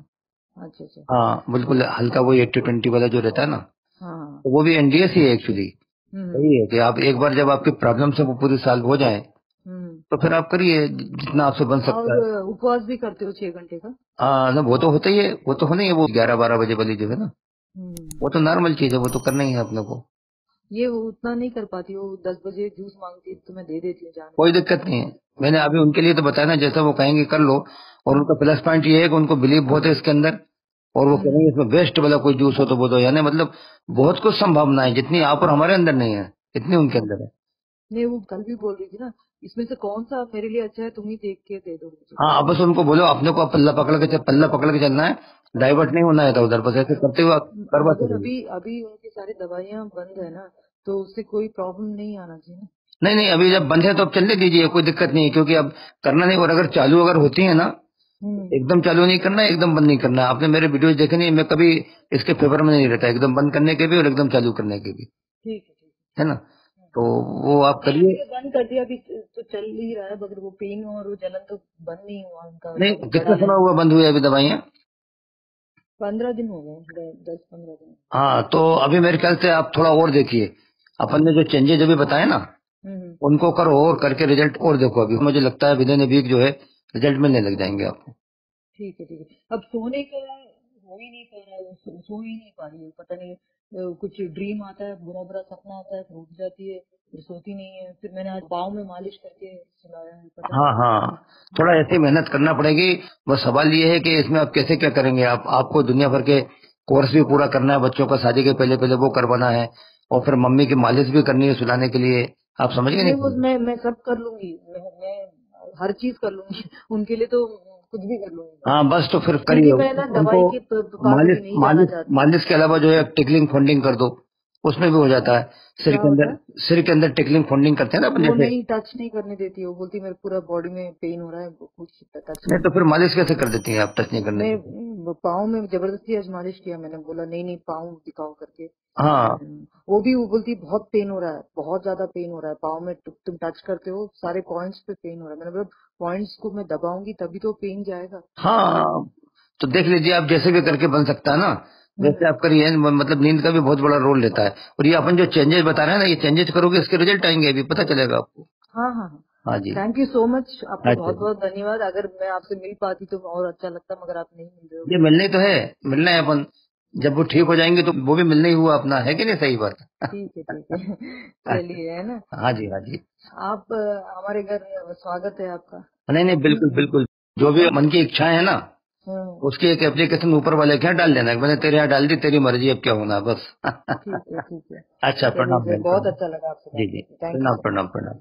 हाँ अच्छा अच्छा। हाँ बिल्कुल, हल्का वो 80-20 वाला जो रहता है ना, हाँ तो वो भी एनडीएस ही है एक्चुअली। वही हम्म है कि आप एक बार जब आपकी प्रॉब्लम से वो पूरी सॉल्व हो जाए, हम्म। तो फिर आप करिए जितना आपसे बन सकता और है। उपवास भी करते हो 6 घंटे का। ना, वो तो होता ही है, वो तो होना ही है, वो 11-12 बजे वाली जो है ना, हम्म। वो तो नॉर्मल चीज है, वो तो करना ही है अपने को। ये वो उतना नहीं कर पाती, वो 10 बजे जूस मांगती है तो मैं दे देती हूँ जाने कोई से। दिक्कत नहीं है, मैंने अभी हम्म उनके लिए तो बताया ना, जैसा वो कहेंगे कर लो। और उनका हम्म प्लस पॉइंट ये है कि उनको बिलीव बहुत है इसके अंदर। और वो कहेंगे हम्म इसमें बेस्ट वाला कोई जूस हो तो वो दो, यानी मतलब बहुत कुछ संभावना है, जितनी आप और हमारे अंदर नहीं है, इतनी उनके हम्म। अंदर है। नहीं, वो कल भी बोल रही थी ना, इसमें से कौन सा मेरे लिए अच्छा है तुम ही देख के दे दो मुझे। हाँ, बस उनको बोलो अपने को पल्ला पकड़ के चलना है, डाइवर्ट नहीं होना है इधर उधर, बस ऐसे करते हुए आप करवा मगर चलेगी। अभी अभी उनकी सारी दवाइयां बंद है ना, तो उससे कोई प्रॉब्लम नहीं आना चाहिए ना। नहीं नहीं, अभी जब बंद है तो अब चलने दीजिए, कोई दिक्कत नहीं है, क्योंकि अब करना नहीं, और अगर चालू अगर होती है ना, एकदम चालू नहीं करना है, एकदम बंद नहीं करना है। आपने मेरे वीडियोज देखे नहीं, मैं कभी इसके फेवर में नहीं रहता, एकदम बंद करने के भी और एकदम चालू करने के भी, ठीक है, ठीक है ना। है। तो वो आप करिए। ये बंद कर दिया अभी तो चल ही रहा है, मगर वो पेन और वो जलन तो बंद नहीं हुआ उनका, नहीं, अभी कितना बढ़ा है। समय हुआ बंद हुए अभी दवाइयाँ? 15 दिन हो गए, 10-15 दिन। हाँ, तो अभी मेरे ख्याल से आप थोड़ा और देखिए, अपन ने जो चेंजेस अभी बताए ना, हम्म। उनको करो और करके रिजल्ट और देखो। अभी मुझे लगता है विद इन ए वीक जो है रिजल्ट मिलने लग जाएंगे आपको। ठीक है, ठीक है। अब सोने का हो ही नहीं पा रहा है, सो ही नहीं पा रही है, पता नहीं कुछ ड्रीम आता है, बुरा बुरा सपना आता है, फिर उठ जाती है, फिर सोती नहीं है। फिर मैंने आज पाँव में मालिश करके सुलाया है, पता नहीं। हाँ हाँ, थोड़ा ऐसी मेहनत करना पड़ेगी। बस सवाल ये है कि इसमें आप कैसे क्या करेंगे। आपको दुनिया भर के कोर्स भी पूरा करना है, बच्चों का शादी के पहले पहले वो करवाना है, और फिर मम्मी की मालिश भी करनी है सुलाने के लिए। आप समझ गए नहीं, वो नहीं? मैं सब कर लूंगी, मैं हर चीज कर लूंगी उनके लिए तो कुछ भी कर लूंगी मैं। हाँ, बस तो फिर क्योंकि करिए मैं ना उनको। दवाई के पास मालिश अभी नहीं जाना मालिश चाहती। मालिश के अलावा जो है टिकलिंग फंडिंग कर दो, उसमें भी हो जाता है। क्या होता है? सिर के अंदर टिकलिंग फंडिंग करते हैं ना अपन वो जैसे। नहीं, टच नहीं करने देती है, वो बोलती मेरे पूरा बॉडी में पेन हो रहा है, वो कुछ टच नहीं नहीं तो फिर करने मालिश कैसे कर देती हैं आप टच नहीं करने मैं देती? पाँव में जबरदस्ती आज मालिश किया, मैंने बोला नहीं नहीं पाँव दिखाओ करके। हाँ वो भी वो बोलती बहुत पेन हो रहा है, बहुत ज्यादा पेन हो रहा है पाँव में, तुम टच करते हो सारे पॉइंट्स पे पेन हो रहा है। मैंने बोला पॉइंट्स को मैं दबाऊंगी तभी तो पेन जाएगा। हाँ, तो देख लीजिए आप, जैसे भी करके बन सकता है ना, हम्म। वैसे आप करिए। मतलब नींद का भी बहुत बड़ा रोल लेता है, और ये अपन जो चेंजेस बता रहे हैं ना, ये चेंजेस करोगे इसके रिजल्ट आएंगे, अभी पता चलेगा आपको। हाँ हाँ हाँ। हाँ जी। थैंक यू सो मच, आपका अच्छा बहुत जी, बहुत धन्यवाद। अगर मैं आपसे मिल पाती तो और अच्छा लगता, मगर आप नहीं मिल रहे हो। ये मिलने तो है, मिलना है अपन। जब वो ठीक हो जाएंगे तो वो भी मिलना ही हुआ अपना, है कि नहीं, सही बात। ठीक है, ठीक है। अच्छा, चलिए, है ना। हाँ जी हाँ जी। आप हमारे घर स्वागत है आपका। नहीं नहीं, बिल्कुल बिल्कुल, जो भी मन की इच्छाएं है ना, हाँ, उसकी एक एप्लीकेशन ऊपर वाले के यहाँ डाल देना, मैंने तेरे यहाँ डाल दी, तेरी मर्जी, अब क्या होना है, बस। ठीक है, ठीक है। अच्छा, चलिए प्रणाम सर, बहन, बहुत प्रणाम। अच्छा लगा आपसे जी बात जी, करके, थैंक यू प्रणाम सर। प्रणाम प्रणाम।